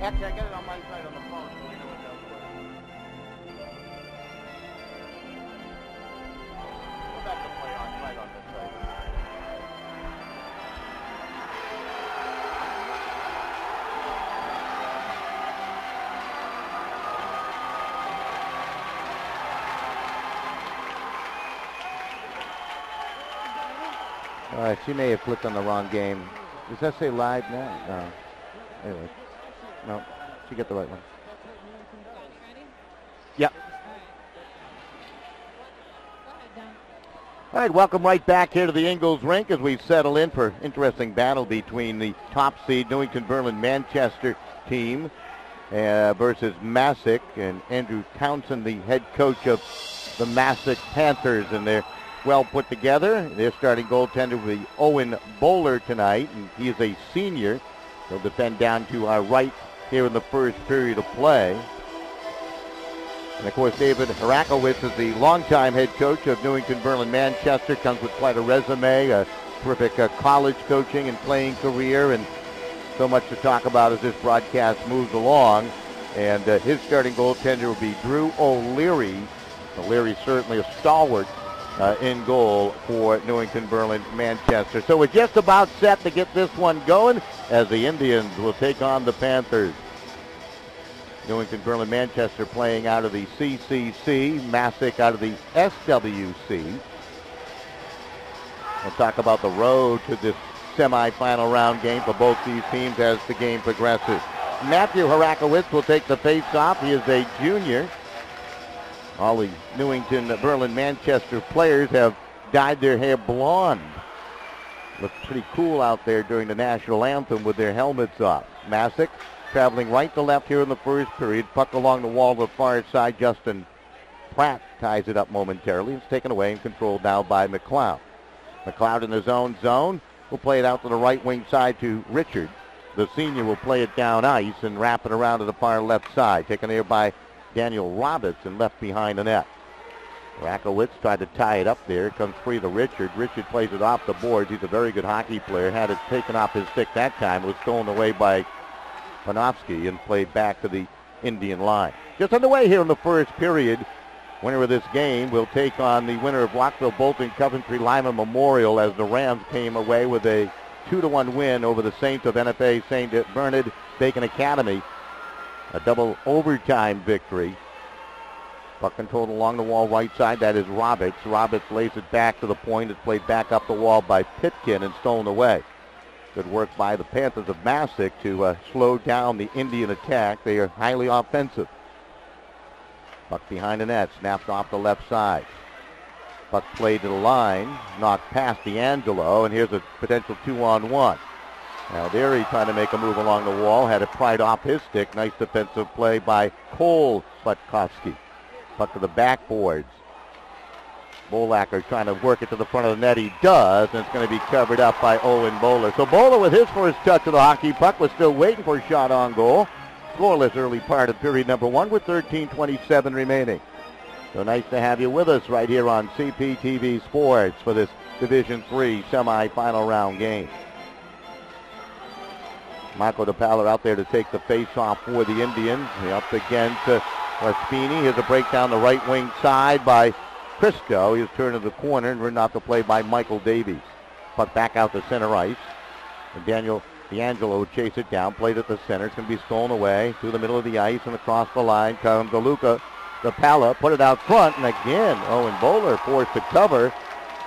Actually, I get it on my side on the phone, so we know what that was. Go back to play on, right on this side. All right, she may have clicked on the wrong game. Does that say live now? No. Anyway. No, she got the right one. Yep. All right, welcome right back here to the Ingalls Rink as we settle in for interesting battle between the top seed Newington-Berlin-Manchester team versus Masuk, and Andrew Townsend, the head coach of the Masuk Panthers, and they're well put together. Their starting goaltender will be Owen Bowler tonight, and he is a senior. He'll defend down to our right here in the first period of play. And, of course, David Harakowitz is the longtime head coach of Newington-Berlin-Manchester, comes with quite a resume, a terrific college coaching and playing career, and so much to talk about as this broadcast moves along. And his starting goaltender will be Drew O'Leary. O'Leary certainly a stalwart in goal for Newington-Berlin-Manchester. So we're just about set to get this one going as the Indians will take on the Panthers. Newington-Berlin-Manchester playing out of the CCC, Masuk out of the SWC. We'll talk about the road to this semifinal round game for both these teams as the game progresses. Matthew Harakowitz will take the face-off. He is a junior. All the Newington-Berlin-Manchester players have dyed their hair blonde. Looks pretty cool out there during the national anthem with their helmets off. Masuk traveling right to left here in the first period. Puck along the wall to the far side. Justin Pratt ties it up momentarily. It's taken away and controlled now by McLeod. McLeod in his own zone will play it out to the right wing side to Richard. The senior will play it down ice and wrap it around to the far left side. Taken there by Daniel Roberts and left behind the net. Rakowitz tried to tie it up there. It comes free to Richard. Richard plays it off the boards. He's a very good hockey player. Had it taken off his stick that time. It was stolen away by Panofsky and played back to the Indian line. Just underway here in the first period. Winner of this game will take on the winner of Rockville Bolton Coventry Lima Memorial as the Rams came away with a 2-1 win over the Saints of NFA St. Bernard Bacon Academy. A double overtime victory. Puck controlled along the wall right side. That is Roberts. Roberts lays it back to the point. It's played back up the wall by Pitkin and stolen away. Good work by the Panthers of Masuk to slow down the Indian attack. They are highly offensive. Puck behind the net. Snapped off the left side. Puck played to the line. Knocked past D'Angelo. And here's a potential 2-on-1. Now there he tried to make a move along the wall. Had it pried off his stick. Nice defensive play by Cole Slatkovsky. Puck to the backboards. Bolacker trying to work it to the front of the net. He does, and it's going to be covered up by Owen Bowler. So Bowler with his first touch of the hockey puck was still waiting for a shot on goal. Scoreless early part of period number one with 13:27 remaining. So nice to have you with us right here on CPTV Sports for this Division III semifinal round game. Marco DePaler out there to take the face-off for the Indians. Up against Raspini. Here's a break down the right wing side by Christo. He's turned to the corner and written off the play by Michael Davies. Puck back out to center ice. And D'Angelo would chase it down, played at the center. It's going to be stolen away through the middle of the ice and across the line comes DeLuca. DePala put it out front, and again, Owen Bowler forced to cover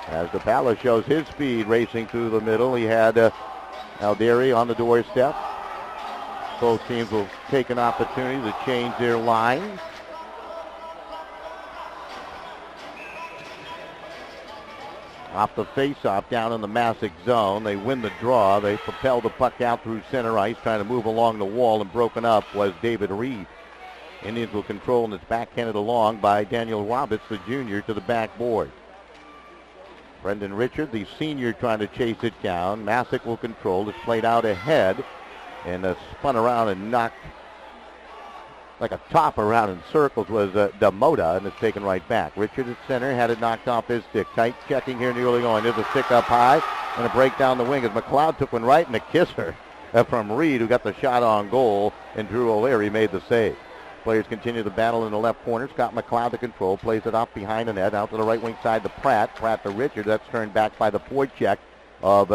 as DePala shows his speed racing through the middle. He had Alderi on the doorstep. Both teams will take an opportunity to change their lines. Off the face-off down in the Masuk zone. They win the draw. They propel the puck out through center ice, trying to move along the wall, and broken up was David Reed. Indians will control, and it's backhanded along by Daniel Roberts, the junior, to the backboard. Brendan Richard, the senior, trying to chase it down. Masuk will control. It's played out ahead and spun around and knocked like a top around in circles was Damoda, and it's taken right back. Richard at center had it knocked off his stick. Tight checking here in the early going. There's a stick up high and a break down the wing as McLeod took one right and a kisser. from Reed, who got the shot on goal, and Drew O'Leary made the save. Players continue the battle in the left corner. Scott McLeod to control, plays it off behind the net, out to the right wing side to Pratt. Pratt to Richard. That's turned back by the forecheck of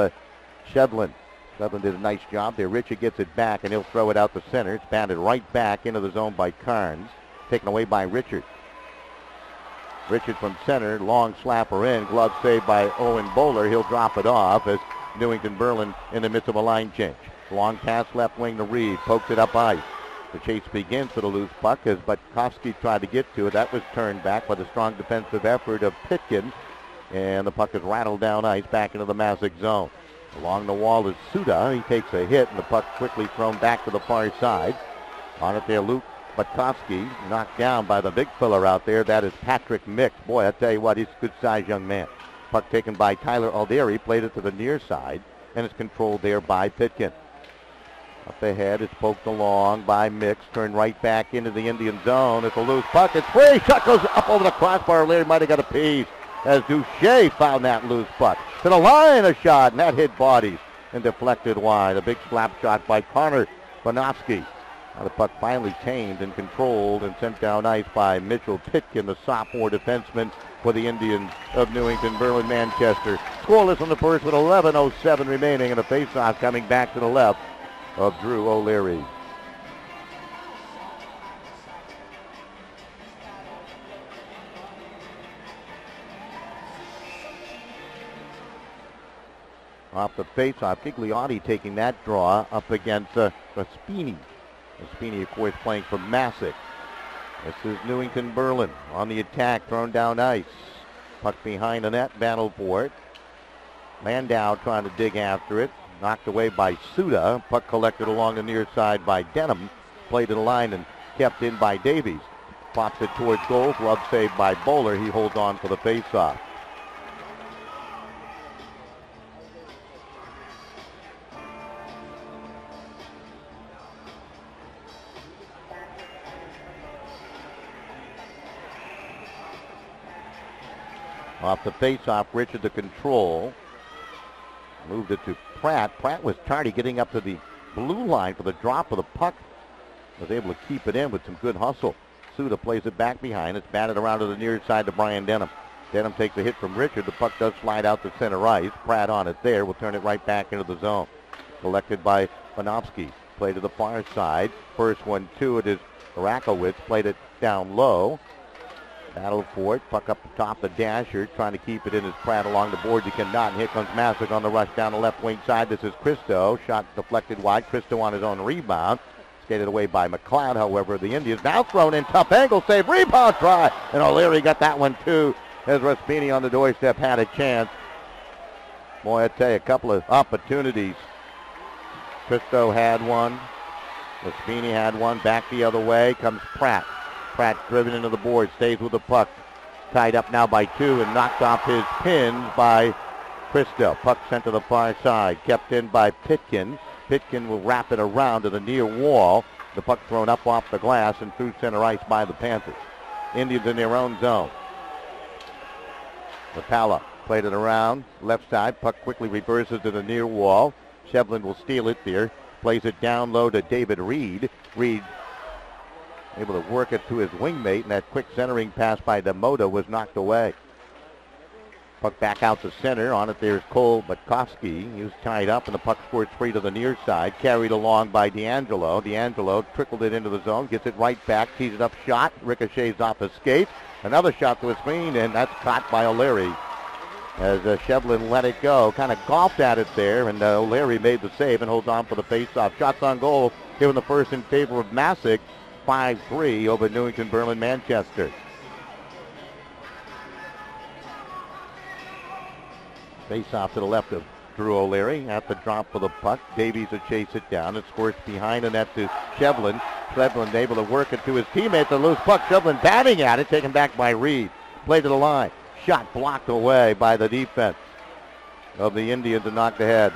Shevlin. Shevlin did a nice job there. Richard gets it back, and he'll throw it out the center. It's batted right back into the zone by Carnes. Taken away by Richard. Richard from center, long slapper in. Glove saved by Owen Bowler. He'll drop it off as Newington-Berlin in the midst of a line change. Long pass left wing to Reed. Pokes it up ice. The chase begins for the loose puck as Butkowski tried to get to it. That was turned back by the strong defensive effort of Pitkin. And the puck is rattled down ice back into the Masuk zone. Along the wall is Suda. He takes a hit, and the puck quickly thrown back to the far side. On it there, Luke Butkowski, knocked down by the big filler out there. That is Patrick Mix. Boy, I tell you what, he's a good-sized young man. Puck taken by Tyler Alderi, played it to the near side, and it's controlled there by Pitkin. Up ahead, it's poked along by Mix, turned right back into the Indian zone. It's a loose puck. It's free. Shot goes up over the crossbar. Larry might have got a piece as Duche found that loose puck. To the line, a shot, and that hit bodies and deflected wide. A big slap shot by Connor Bonovsky. Now the puck finally tamed and controlled and sent down ice by Mitchell Pitkin, the sophomore defenseman for the Indians of Newington-Berlin-Manchester. Scoreless on the first with 11:07 remaining, and a faceoff coming back to the left of Drew O'Leary. Off the faceoff, Gigliotti taking that draw up against Raspini. Raspini, of course, playing for Masuk. This is Newington-Berlin on the attack, thrown down ice. Puck behind the net, battle for it. Landau trying to dig after it. Knocked away by Suda. Puck collected along the near side by Denham. Played to the line and kept in by Davies. Pops it towards goal. Glove saved by Bowler. He holds on for the faceoff. Off the faceoff, Richard the control. Moved it to Pratt. Pratt was tardy getting up to the blue line for the drop of the puck. Was able to keep it in with some good hustle. Suda plays it back behind. It's batted around to the near side to Brian Denham. Denham takes a hit from Richard. The puck does slide out to center ice. Pratt on it there. Will turn it right back into the zone. Collected by Bonovsky. Played to the far side. First 1-2. It is Rakowitz. Played it down low. Battle for it. Puck up the top of Dasher. Trying to keep it in as Pratt along the board. He cannot. And here comes Masuk on the rush down the left wing side. This is Christo. Shot deflected wide. Christo on his own rebound. Skated away by McLeod. However, the Indians now thrown in. Tough angle save. Rebound try. And O'Leary got that one too. As Raspini on the doorstep had a chance. Boy, I tell you, a couple of opportunities. Christo had one. Raspini had one. Back the other way comes Pratt. Pratt driven into the board, stays with the puck. Tied up now by two and knocked off his pins by Christo. Puck sent to the far side, kept in by Pitkin. Pitkin will wrap it around to the near wall. The puck thrown up off the glass and through center ice by the Panthers. Indians in their own zone. Rapala played it around, left side. Puck quickly reverses to the near wall. Shevlin will steal it there. Plays it down low to David Reed. Reed able to work it to his wingmate, and that quick centering pass by Demoda was knocked away. Puck back out to center. On it there's Cole Butkowski. He was tied up, and the puck squirts free to the near side. Carried along by D'Angelo. D'Angelo trickled it into the zone, gets it right back, tees it up, shot, ricochets off his skate. Another shot to a screen, and that's caught by O'Leary. As Shevlin let it go, kind of golfed at it there, and O'Leary made the save and holds on for the faceoff. Shots on goal, given the first in favor of Masuk. 5-3 over Newington-Berlin-Manchester. Face off to the left of Drew O'Leary at the drop of the puck. Davies will chase it down. It squirts behind the net to Shevlin. Shevlin able to work it to his teammate. The loose puck. Shevlin batting at it, taken back by Reed. Play to the line. Shot blocked away by the defense of the Indians and knocked ahead.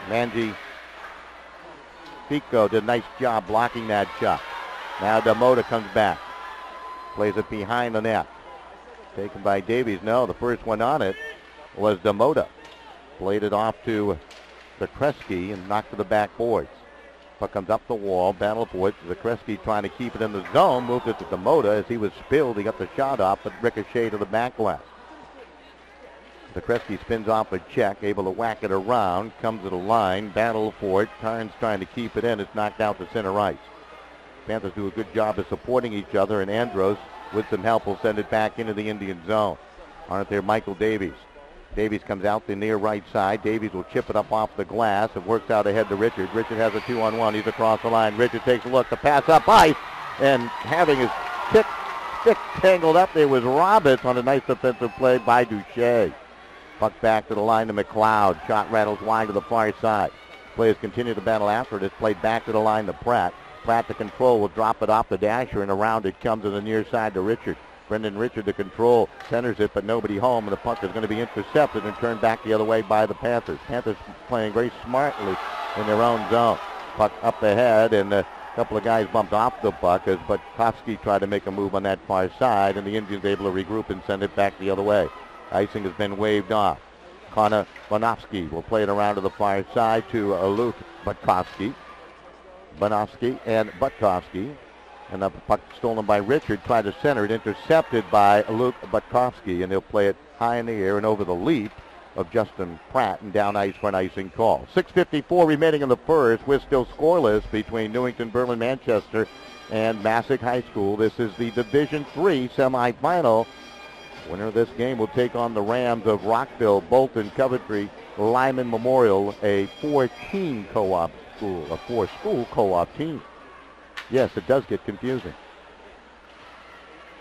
Manji Pico did a nice job blocking that shot. Now Demoda comes back. Plays it behind the net. Taken by Davies. No, the first one on it was Demoda. Played it off to Zakreski and knocked to the backboards. Puck comes up the wall, battle for it. Zakreski trying to keep it in the zone, moved it to Demota. As he was spilled, he got the shot off, but ricocheted to the back glass. Zakreski spins off a check, able to whack it around, comes to the line, battle for it. Carnes trying to keep it in. It's knocked out to center ice. Panthers do a good job of supporting each other, and Andros, with some help, will send it back into the Indian zone. Aren't there Michael Davies? Davies comes out the near right side. Davies will chip it up off the glass. It works out ahead to Richard. Richard has a 2-on-1. He's across the line. Richard takes a look. The pass up ice, and having his stick tangled up there was Roberts on a nice defensive play by Duche. Puck back to the line to McLeod. Shot rattles wide to the far side. Players continue to battle after it. It's played back to the line to Pratt. Pratt to control will drop it off the dasher, and around it comes to the near side to Richard. Brendan Richard to control, centers it, but nobody home, and the puck is going to be intercepted and turned back the other way by the Panthers. Panthers playing very smartly in their own zone. Puck up ahead, and a couple of guys bumped off the puck as Butkowski tried to make a move on that far side, and the Indians able to regroup and send it back the other way. Icing has been waved off. Connor Bonovsky will play it around to the far side to Luke Butkowski. Bonovsky and Butkowski. And the puck stolen by Richard, tried to center it, intercepted by Luke Butkowski, and they'll play it high in the air and over the leap of Justin Pratt and down ice for an icing call. 6:54 remaining in the first. We're still scoreless between Newington-Berlin-Manchester and Masuk High School. This is the Division III semifinal. Winner of this game will take on the Rams of Rockville, Bolton, Coventry, Lyman Memorial, a 4-team co-op school, a 4-school co-op team. Yes, it does get confusing.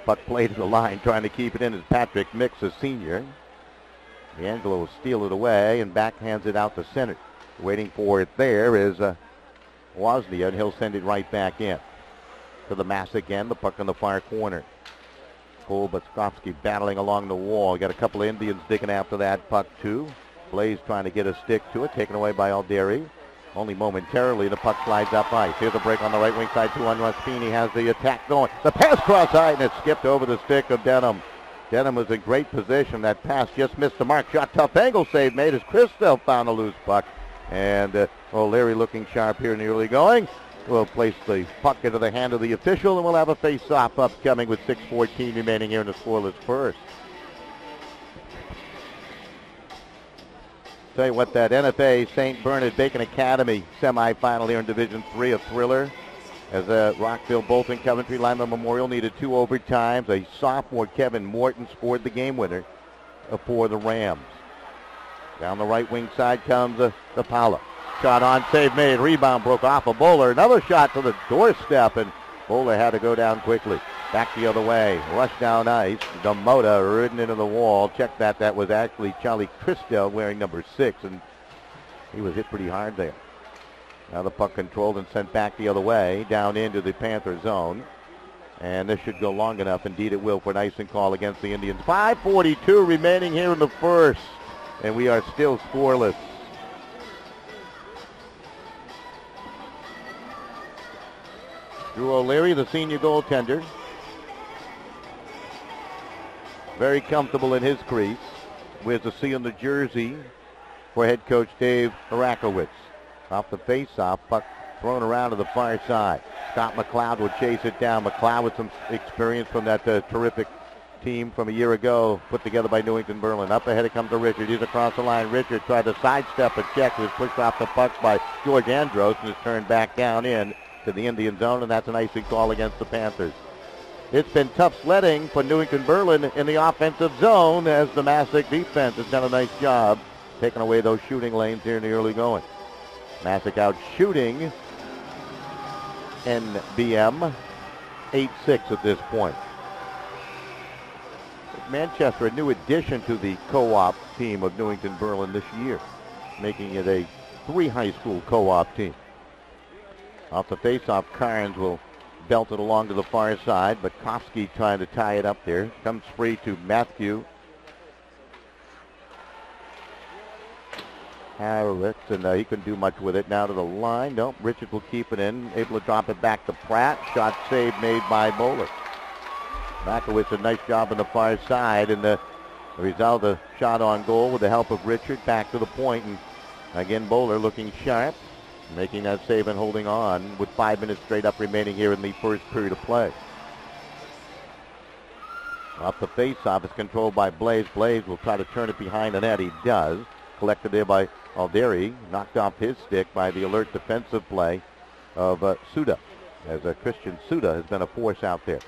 Puck played to the line, trying to keep it in as Patrick Mix, a senior. D'Angelo will steal it away and backhands it out to center. Waiting for it there is Woznia, and he'll send it right back in. To the Masuk end, the puck in the far corner. Cole Butkowski battling along the wall. Got a couple of Indians digging after that puck too. Blaze trying to get a stick to it, taken away by Alderi. Only momentarily, the puck slides up ice. Here's a break on the right wing side, 2-on Raspini has the attack going. The pass cross-eyed, and it skipped over the stick of Denham. Denham was in great position. That pass just missed the mark. Shot, tough angle save made as Christel found a loose puck. And O'Leary looking sharp here in the early going. We'll place the puck into the hand of the official, and we'll have a face-off upcoming with 6:14 remaining here in the scoreless first. Tell you what, that NFA St. Bernard Bacon Academy semifinal here in Division III, a thriller. As Rockville, Bolton, Coventry, Lyman Memorial needed 2 overtimes. A sophomore, Kevin Morton, scored the game winner for the Rams. Down the right wing side comes the Paula. Shot on, save made, rebound broke off a Bowler. Another shot to the doorstep, and Bowler had to go down quickly. Back the other way, rush down ice. Demota ridden into the wall. Check that. That was actually Charlie Christel wearing number 6, and he was hit pretty hard there. Now the puck controlled and sent back the other way, down into the Panther zone. And this should go long enough. Indeed it will for an icing call against the Indians. 5:42 remaining here in the first, and we are still scoreless. Drew O'Leary, the senior goaltender. Very comfortable in his crease. Wears a C on the jersey for head coach Dave Harakowitz. Off the face-off, puck thrown around to the far side. Scott McLeod will chase it down. McLeod with some experience from that terrific team from a year ago put together by Newington-Berlin. Up ahead it comes to Richard. He's across the line. Richard tried to sidestep a check. He was pushed off the puck by George Andros and is turned back down in to the Indian zone, and that's an icing call against the Panthers. It's been tough sledding for Newington-Berlin in the offensive zone as the Masuk defense has done a nice job taking away those shooting lanes here in the early going. Masuk out shooting NBM 8-6 at this point. Manchester, a new addition to the co-op team of Newington-Berlin this year, making it a 3 high school co-op team. Off the face-off, Carnes will belt it along to the far side, but Kofsky trying to tie it up there. Comes free to Matthew Harowitz, and he couldn't do much with it. Now to the line. Nope, Richard will keep it in. Able to drop it back to Pratt. Shot save made by Bowler. Makowitz, a nice job on the far side, and the result, a shot on goal with the help of Richard. Back to the point, and Again, Bowler looking sharp, making that save and holding on with 5 minutes straight up remaining here in the first period of play. Off the face-off is controlled by Blaze. Blaze will try to turn it behind the net. He does. Collected there by Alderi. Knocked off his stick by the alert defensive play of Suda. As Christian Suda has been a force out there.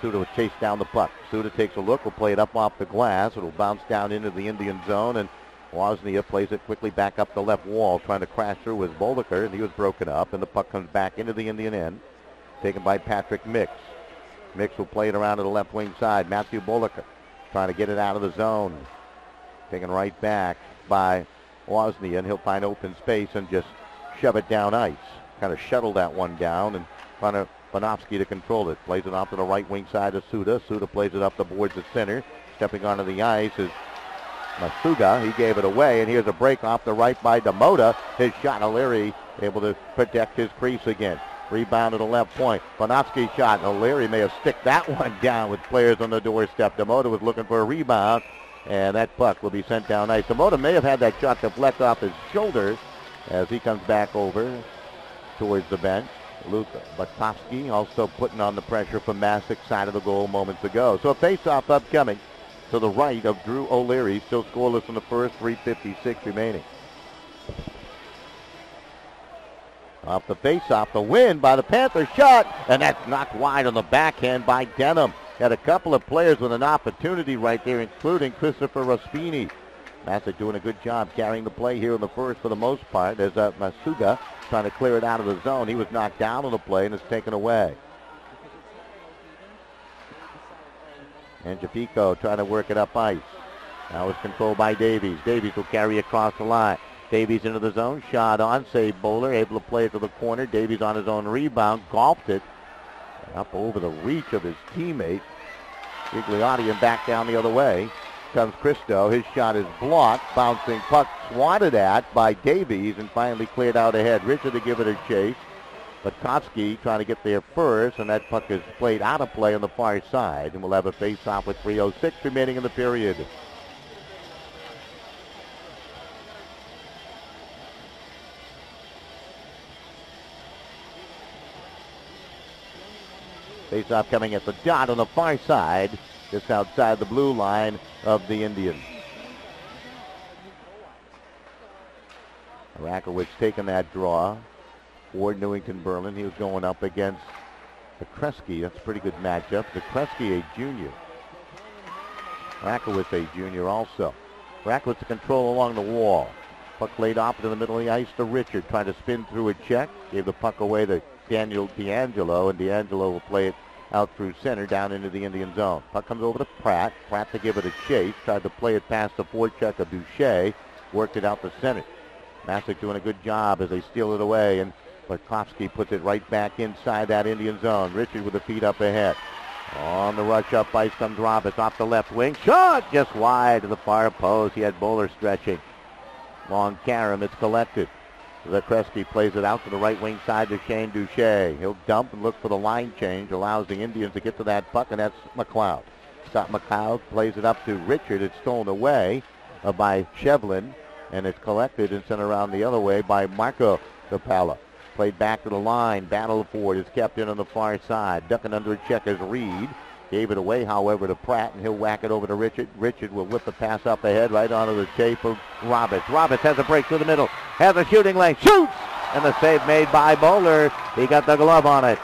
Suda will chase down the puck. Suda takes a look. Will play it up off the glass. It'll bounce down into the Indian zone. And Woznia plays it quickly back up the left wall. Trying to crash through with Boldiker. And he was broken up. And the puck comes back into the Indian end. Taken by Patrick Mix. Mix will play it around to the left wing side. Matthew Boldiker trying to get it out of the zone. Taken right back by Woznia. And he'll find open space and just shove it down ice. Kind of shuttle that one down and trying to Bonovsky to control it. Plays it off to the right wing side of Suda. Suda plays it up the boards at center. Stepping onto the ice is Masuga. He gave it away, and here's a break off the right by Demota. His shot, O'Leary able to protect his crease again. Rebound to the left point. Bonovsky shot. O'Leary may have sticked that one down with players on the doorstep. Demota was looking for a rebound, and that puck will be sent down ice. Demota may have had that shot deflect off his shoulders as he comes back over towards the bench. Luke Butkovsky also putting on the pressure from Masuk side of the goal moments ago. So a face-off upcoming to the right of Drew O'Leary. Still scoreless in the first, 3:56 remaining. Off the face-off, the win by the Panthers shot, and that's knocked wide on the backhand by Denham. Had a couple of players with an opportunity right there, including Christopher Rospini. Masuk doing a good job carrying the play here in the first for the most part as Masuga trying to clear it out of the zone. He was knocked down on the play and is taken away. And Japico trying to work it up ice. Now it's controlled by Davies. Davies will carry across the line. Davies into the zone. Shot on. Save Bowler. Able to play it to the corner. Davies on his own rebound. Golfed it. Up over the reach of his teammate. Gigliotti and back down the other way. Comes Christo. His shot is blocked. Bouncing puck swatted at by Davies and finally cleared out ahead. Richard to give it a chase. But Kotsky trying to get there first, and that puck is played out of play on the far side. And we'll have a face-off with 3:06 remaining in the period. Face-off coming at the dot on the far side, just outside the blue line of the Indians. Rakowicz taking that draw for Newington-Berlin. He was going up against Zakreski. That's a pretty good matchup. Zakreski, a junior. Rakowicz, a junior also. Rakowicz to control along the wall. Puck laid off to the middle of the ice to Richard. Trying to spin through a check. Gave the puck away to Daniel D'Angelo, and D'Angelo will play it out through center down into the Indian zone. Puck comes over to Pratt. Pratt to give it a chase. Tried to play it past the forecheck of Boucher. Worked it out to center. Masuk doing a good job as they steal it away, and Barkovsky puts it right back inside that Indian zone. Richard with the feet up ahead. On the rush up ice comes Roberts off the left wing. Shot just wide to the far post. He had Bowler stretching. Long Karam, it's collected. Zakreski plays it out to the right wing side to Shane Duche. He'll dump and look for the line change. Allows the Indians to get to that puck, and that's McLeod. Scott McLeod plays it up to Richard. It's stolen away by Shevlin, and it's collected and sent around the other way by Marco Capella. Played back to the line. Battle for it is kept in on the far side. Ducking under a check is Reed. Gave it away, however, to Pratt, and he'll whack it over to Richard. Richard will whip the pass up ahead right onto the shape of Roberts. Roberts has a break through the middle. Has a shooting lane. Shoots! And the save made by Bowler. He got the glove on it.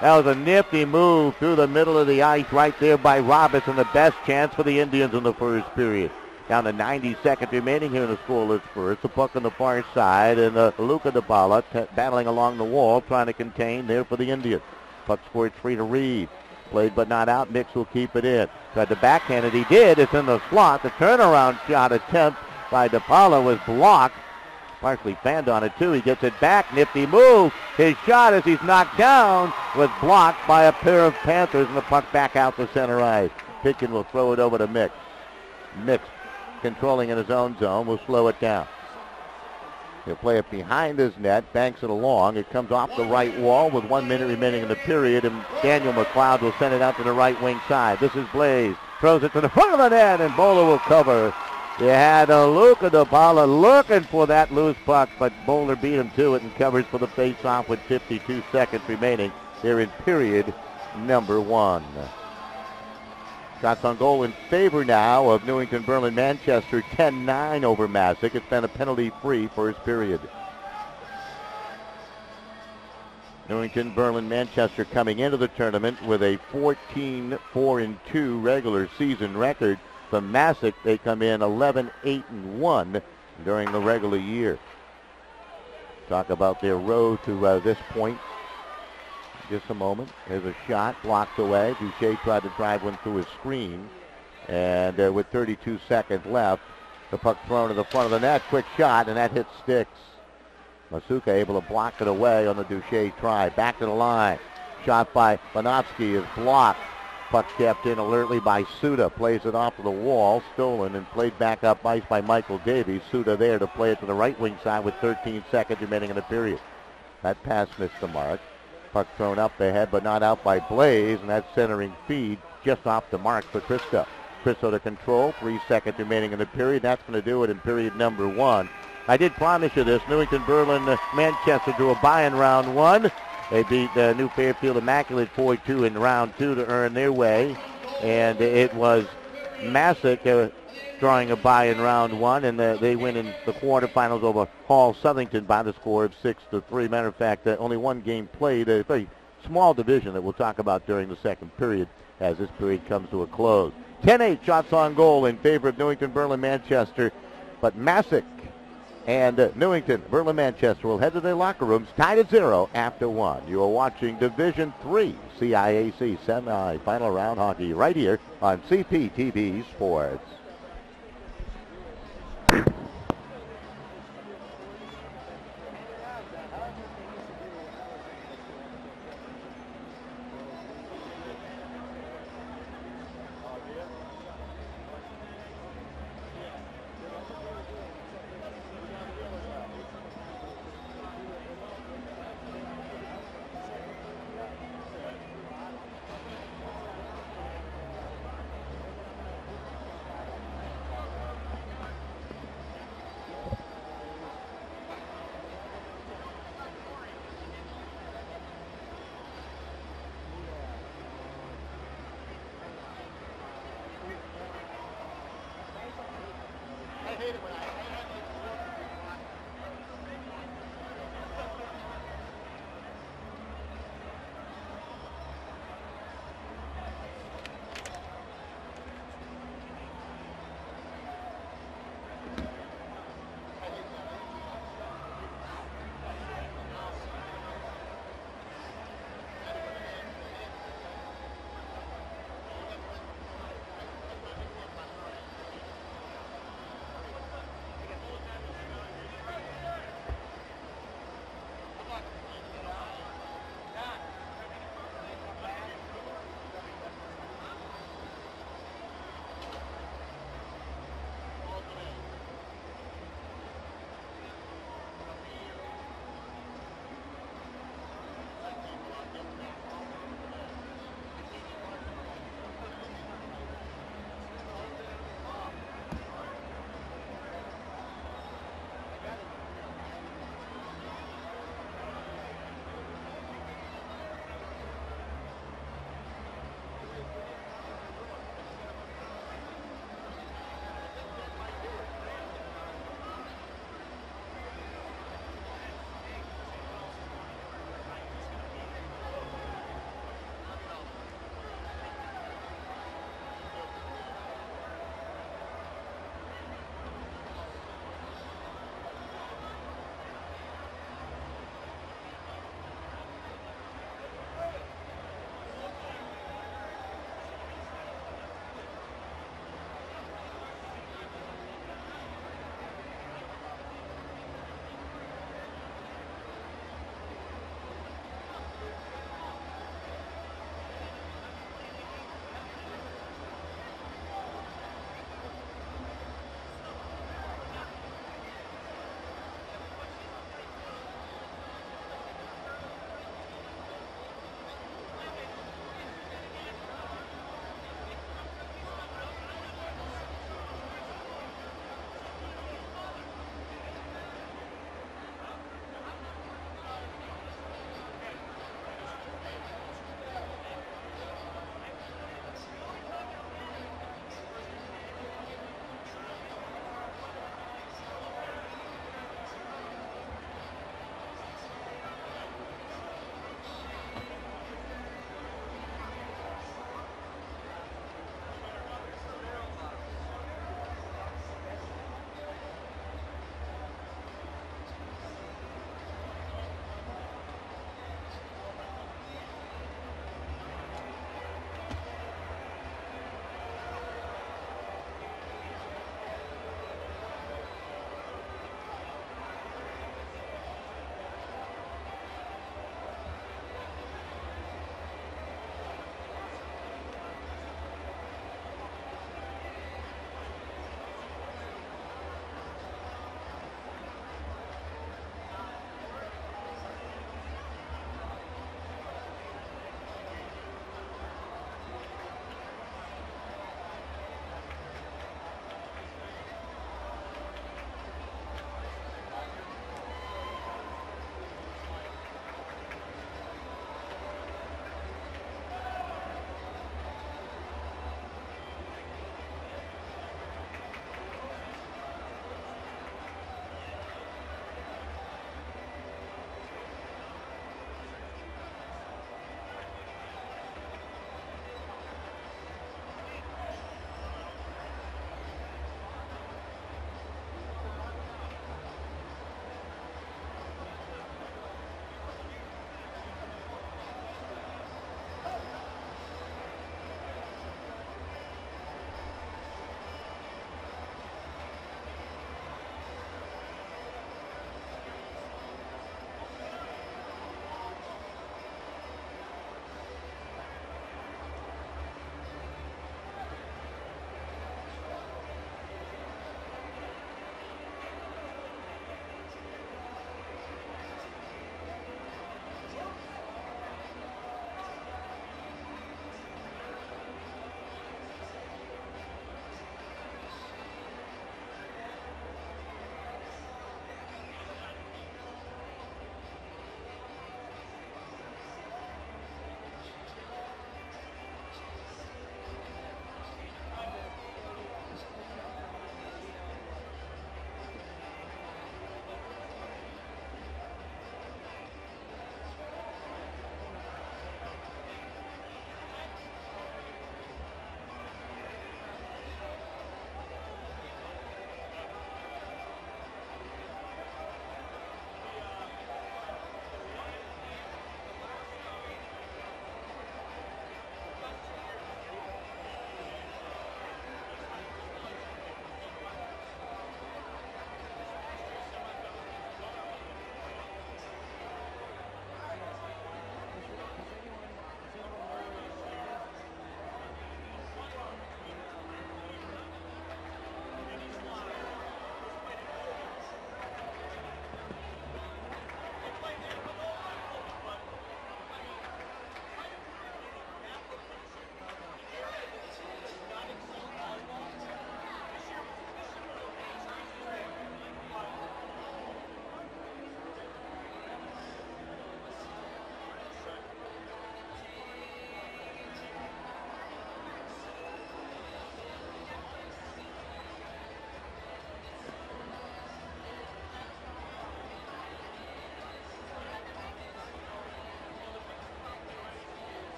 That was a nifty move through the middle of the ice right there by Roberts, and the best chance for the Indians in the first period. Down to 90 seconds remaining here in the scoreless first. The puck on the far side, and Luca DeBala battling along the wall, trying to contain there for the Indians. Puck scored free to Reed. Played but not out. Mix will keep it in. Tried to backhand it. He did. It's in the slot. The turnaround shot attempt by DePaula was blocked. Partially fanned on it, too. He gets it back. Nifty move. His shot as he's knocked down was blocked by a pair of Panthers, and the puck back out to center ice. Pitkin will throw it over to Mix. Mix, controlling in his own zone, will slow it down. He'll play it behind his net, banks it along. It comes off the right wall with 1 minute remaining in the period, and Daniel McLeod will send it out to the right wing side. This is Blaze. Throws it to the front of the net, and Bowler will cover. You had Luca DePaula looking for that loose puck, but Boulder beat him to it and covers for the face-off with 52 seconds remaining here in period number 1. Shots on goal in favor now of Newington-Berlin-Manchester, 10-9 over Masuk. It's been a penalty-free first period. Newington-Berlin-Manchester coming into the tournament with a 14-4-2 regular season record. From Masuk, they come in 11-8-1 during the regular year. Talk about their road to this point. Just a moment. There's a shot blocked away. Duche tried to drive one through his screen. And with 32 seconds left, the puck thrown to the front of the net. Quick shot, and that hits sticks. Masuk able to block it away on the Duche try. Back to the line. Shot by Bonovsky is blocked. Puck kept in alertly by Suda. Plays it off to the wall. Stolen and played back up ice by Michael Davies. Suda there to play it to the right wing side with 13 seconds remaining in the period. That pass missed the mark. Puck thrown up ahead but not out by Blaze. And that centering feed just off the mark for Christo. Christo to control. 3 seconds remaining in the period. That's going to do it in period number 1. I did promise you this. Newington-Berlin-Manchester drew a bye in round 1. They beat New Fairfield Immaculate 4-2 in round 2 to earn their way. And it was Masuk drawing a bye in round 1, and they win in the quarterfinals over Hall Southington by the score of 6-3. Matter of fact, only one game played, a very small division that we'll talk about during the second period as this period comes to a close. 10-8 shots on goal in favor of Newington-Berlin-Manchester, but Masuk and Newington-Berlin-Manchester will head to their locker rooms tied at 0 after 1. You are watching Division III CIAC semi-final round hockey right here on CPTV Sports.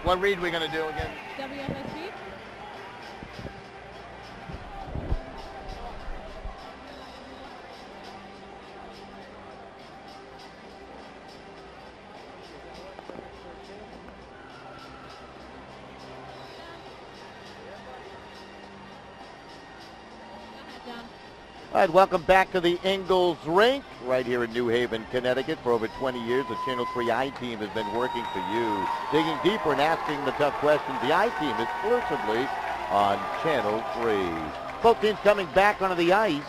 What read we going to do again? WFSG. All right, welcome back to the Ingalls Rink right here in New Haven, Connecticut. For over 20 years, the Channel 3 I-Team has been working for you, digging deeper and asking the tough questions. The I-Team exclusively on Channel 3. Both teams coming back onto the ice.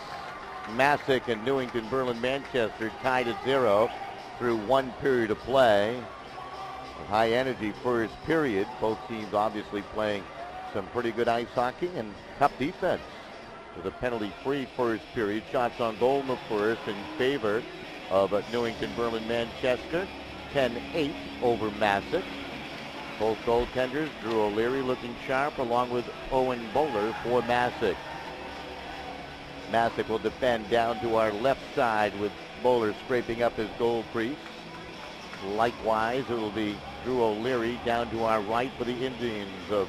Masuk and Newington-Berlin-Manchester tied at 0 through one period of play. A high energy first period. Both teams obviously playing some pretty good ice hockey and tough defense. With a penalty-free first period. Shots on goal in the first in favor of Newington-Berlin-Manchester. 10-8 over Masuk. Both goaltenders, Drew O'Leary looking sharp, along with Owen Bowler for Masuk. Masuk will defend down to our left side with Bowler scraping up his goal crease. Likewise, it will be Drew O'Leary down to our right for the Indians of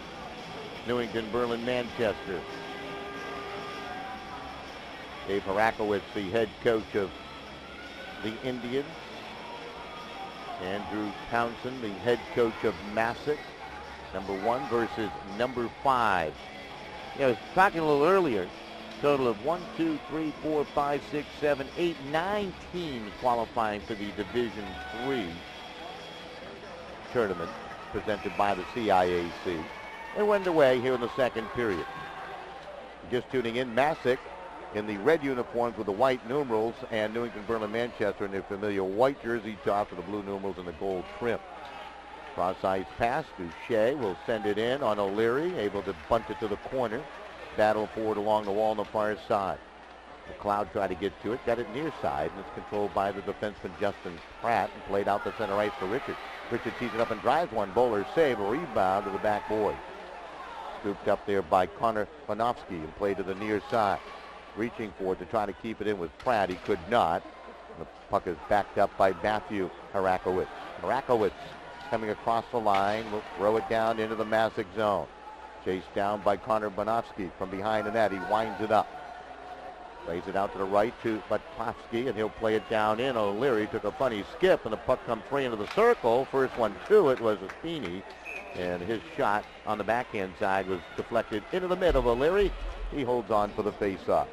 Newington-Berlin-Manchester. Dave Harakowitz, the head coach of the Indians. Andrew Townsend, the head coach of Masuk. Number 1 versus number 5. I was talking a little earlier. Total of 1, 2, 3, 4, 5, 6, 7, 8, 9 teams qualifying for the Division 3 tournament presented by the CIAC. They went away here in the second period. Just tuning in, Masuk in the red uniforms with the white numerals, and Newington-Berlin-Manchester in their familiar white jersey tops with the blue numerals and the gold trim. Cross-ice pass to Shea. Will send it in on O'Leary, able to bunt it to the corner. Battle forward along the wall on the far side. McLeod tried to get to it, got it near side, and it's controlled by the defenseman Justin Pratt and played out the center ice for Richard. Richard tees it up and drives one. Bowler save, a rebound to the backboard. Scooped up there by Connor Panofsky and played to the near side. Reaching for it to try to keep it in with Pratt. He could not. The puck is backed up by Matthew Harakowitz. Harakowitz coming across the line. Will throw it down into the Masuk zone. Chased down by Connor Bonofsky from behind the net. He winds it up. Plays it out to the right to Butkovsky, and he'll play it down in. O'Leary took a funny skip, and the puck comes free into the circle. First one to it was Feeney, and his shot on the backhand side was deflected into the mid of O'Leary. He holds on for the face-off.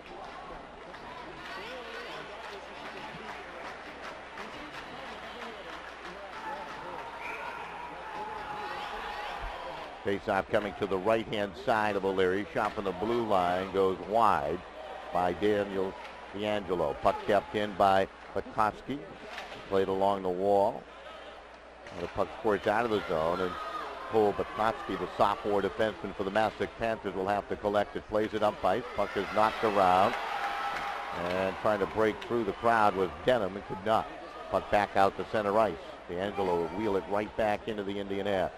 Face-off coming to the right-hand side of O'Leary. Shot from the blue line goes wide by Daniel D'Angelo. Puck kept in by Butkovsky. Played along the wall. And the puck squirts out of the zone, and Cole Butkovsky, the sophomore defenseman for the Masuk Panthers, will have to collect it. Plays it up ice. Puck is knocked around. And trying to break through the crowd was Denham and could not. Puck back out to center ice. D'Angelo will wheel it right back into the Indian half.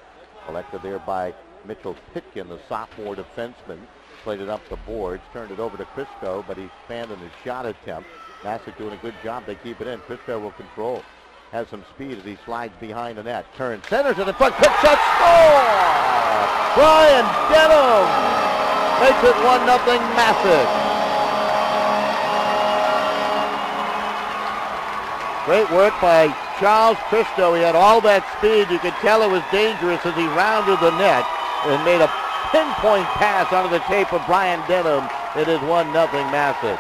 Collected there by Mitchell Pitkin, the sophomore defenseman. Played it up the boards. Turned it over to Crisco, but he abandoned his shot attempt. Masuk doing a good job. They keep it in. Crisco will control. Has some speed as he slides behind the net. Turns, centers to the front. Quick shot, score! Brian Denham makes it 1-0 Masuk. Great work by Charles Crisco. He had all that speed. You could tell it was dangerous as he rounded the net and made a pinpoint pass onto the tape of Brian Denham. It is 1-0 Masuk.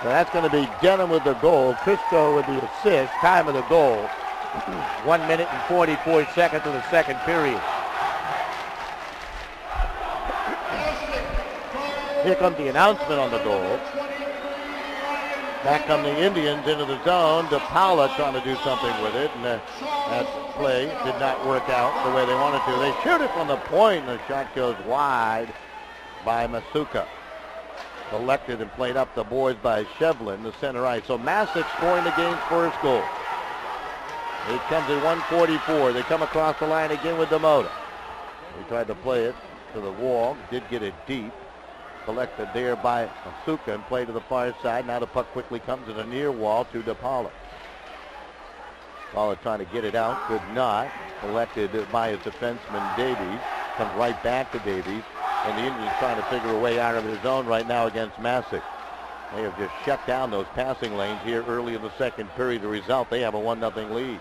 So that's going to be Denham with the goal. Crisco with the assist. Time of the goal. 1 minute and 44 seconds of the second period. Here comes the announcement on the goal. Back come the Indians into the zone. DePaula trying to do something with it, and that play did not work out the way they wanted to. They shoot it from the point, and the shot goes wide by Masuka. Collected and played up the boards by Shevlin, the center ice. So Masuk scoring the game's first goal. It comes at 1:44. They come across the line again with Demota. He tried to play it to the wall, did get it deep. Collected there by Masuka and played to the far side. Now the puck quickly comes to the near wall to DePaula. Caller trying to get it out, could not. Collected by his defenseman Davies. Comes right back to Davies. And the Indians trying to figure a way out of their zone right now against Masuk. They have just shut down those passing lanes here early in the second period. The result, they have a 1-0 lead.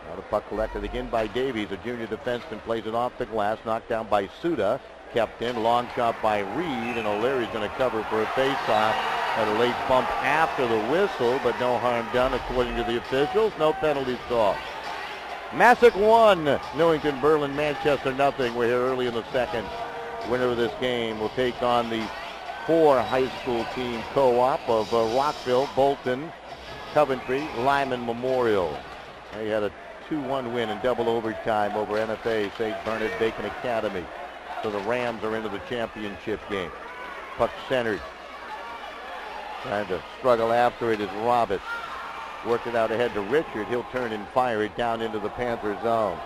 Now the puck collected again by Davies. A junior defenseman plays it off the glass. Knocked down by Suda. Kept in. Long shot by Reed. And O'Leary's going to cover for a face-off. Had a late bump after the whistle, but no harm done according to the officials. No penalties called. Masuk 1. Newington-Berlin-Manchester nothing. We're here early in the second. Winner of this game will take on the 4 high school team co-op of Rockville, Bolton, Coventry, Lyman Memorial. They had a 2-1 win in double overtime over NFA St. Bernard Bacon Academy. So the Rams are into the championship game. Puck centered. Trying to struggle after it is Roberts. Worked it out ahead to Richard. He'll turn and fire it down into the Panther zone.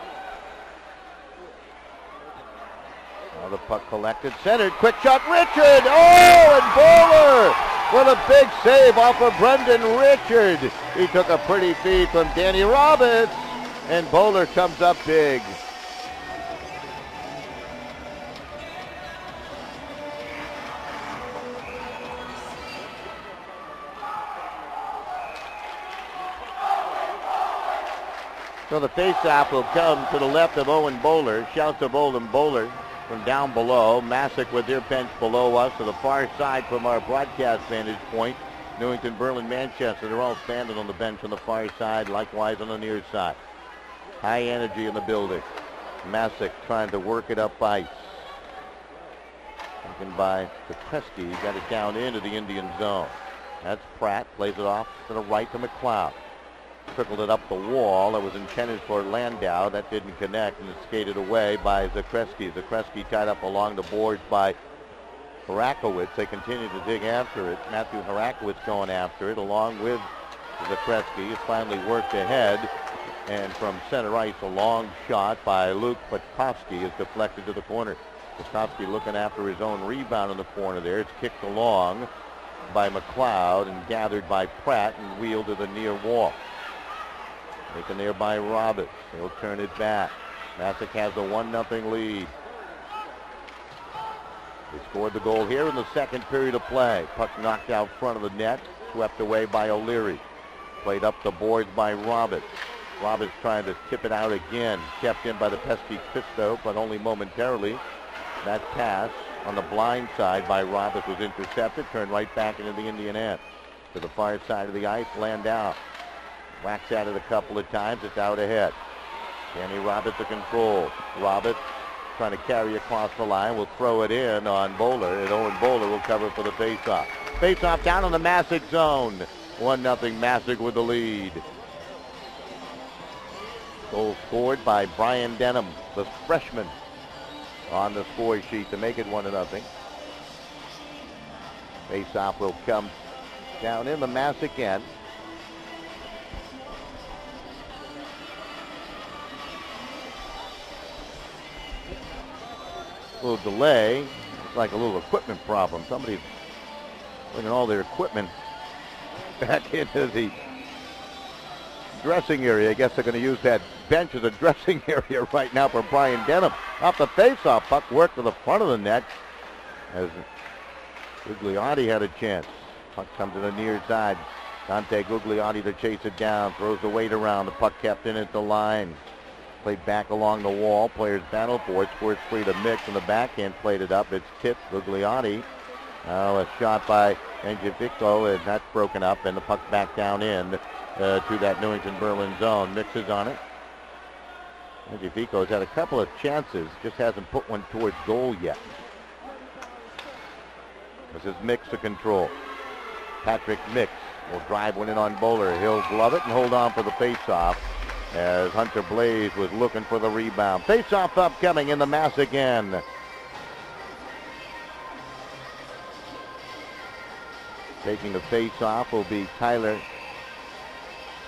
Now the puck collected, centered, quick shot, Richard! Oh, and Bowler with a big save off of Brendan Richard. He took a pretty feed from Danny Roberts, and Bowler comes up big. So the faceoff will come to the left of Owen Bowler. Shouts of Owen Bowler from down below. Masuk with their bench below us to the far side from our broadcast vantage point. Newington-Berlin-Manchester, they're all standing on the bench on the far side, likewise on the near side. High energy in the building. Masuk trying to work it up ice. Taken by Kukreski. He got it down into the Indian zone. That's Pratt. Plays it off to the right to McLeod. Trickled it up the wall. That was intended for Landau. That didn't connect, and it's skated away by Zakreski. Zakreski tied up along the boards by Harakowitz. They continue to dig after it. Matthew Harakowitz going after it along with Zakreski. It's finally worked ahead. And from center ice, a long shot by Luke Patkowski is deflected to the corner. Patkowski looking after his own rebound in the corner there. It's kicked along by McLeod and gathered by Pratt and wheeled to the near wall. Taken there by Roberts. He'll turn it back. Masuk has a 1-0 lead. They scored the goal here in the second period of play. Puck knocked out front of the net. Swept away by O'Leary. Played up the boards by Roberts. Roberts trying to tip it out again. Kept in by the pesky Christo, but only momentarily. That pass on the blind side by Roberts was intercepted. Turned right back into the Indian end. To the far side of the ice, Landau. Whacks at it a couple of times. It's out ahead. Danny Roberts to control. Roberts trying to carry across the line. Will throw it in on Bowler, and Owen Bowler will cover for the faceoff. Faceoff down in the Masuk zone. 1-0 Masuk with the lead. Goal scored by Brian Denham, the freshman, on the score sheet to make it 1-0. Faceoff will come down in the Masuk end. Little delay. It's like a little equipment problem. Somebody's bringing all their equipment back into the dressing area. I guess they're going to use that bench as a dressing area right now for Brian Denham. Off the faceoff, puck worked to the front of the net as Gugliotti had a chance. Puck comes to the near side. Dante Gugliotti to chase it down. Throws the weight around. The puck kept in at the line. Played back along the wall. Players battle for it. Scores free to Mix, and the backhand played it up. It's tipped. Gugliotti. Now a shot by Engifico, and that's broken up, and the puck back down in to that Newington-Berlin zone. Mix is on it. Engifico's had a couple of chances, just hasn't put one towards goal yet. This is Mix to control. Patrick Mix will drive one in on Bowler. He'll glove it and hold on for the faceoff as Hunter Blaze was looking for the rebound. Faceoff upcoming in the Masuk end. Taking the faceoff will be Tyler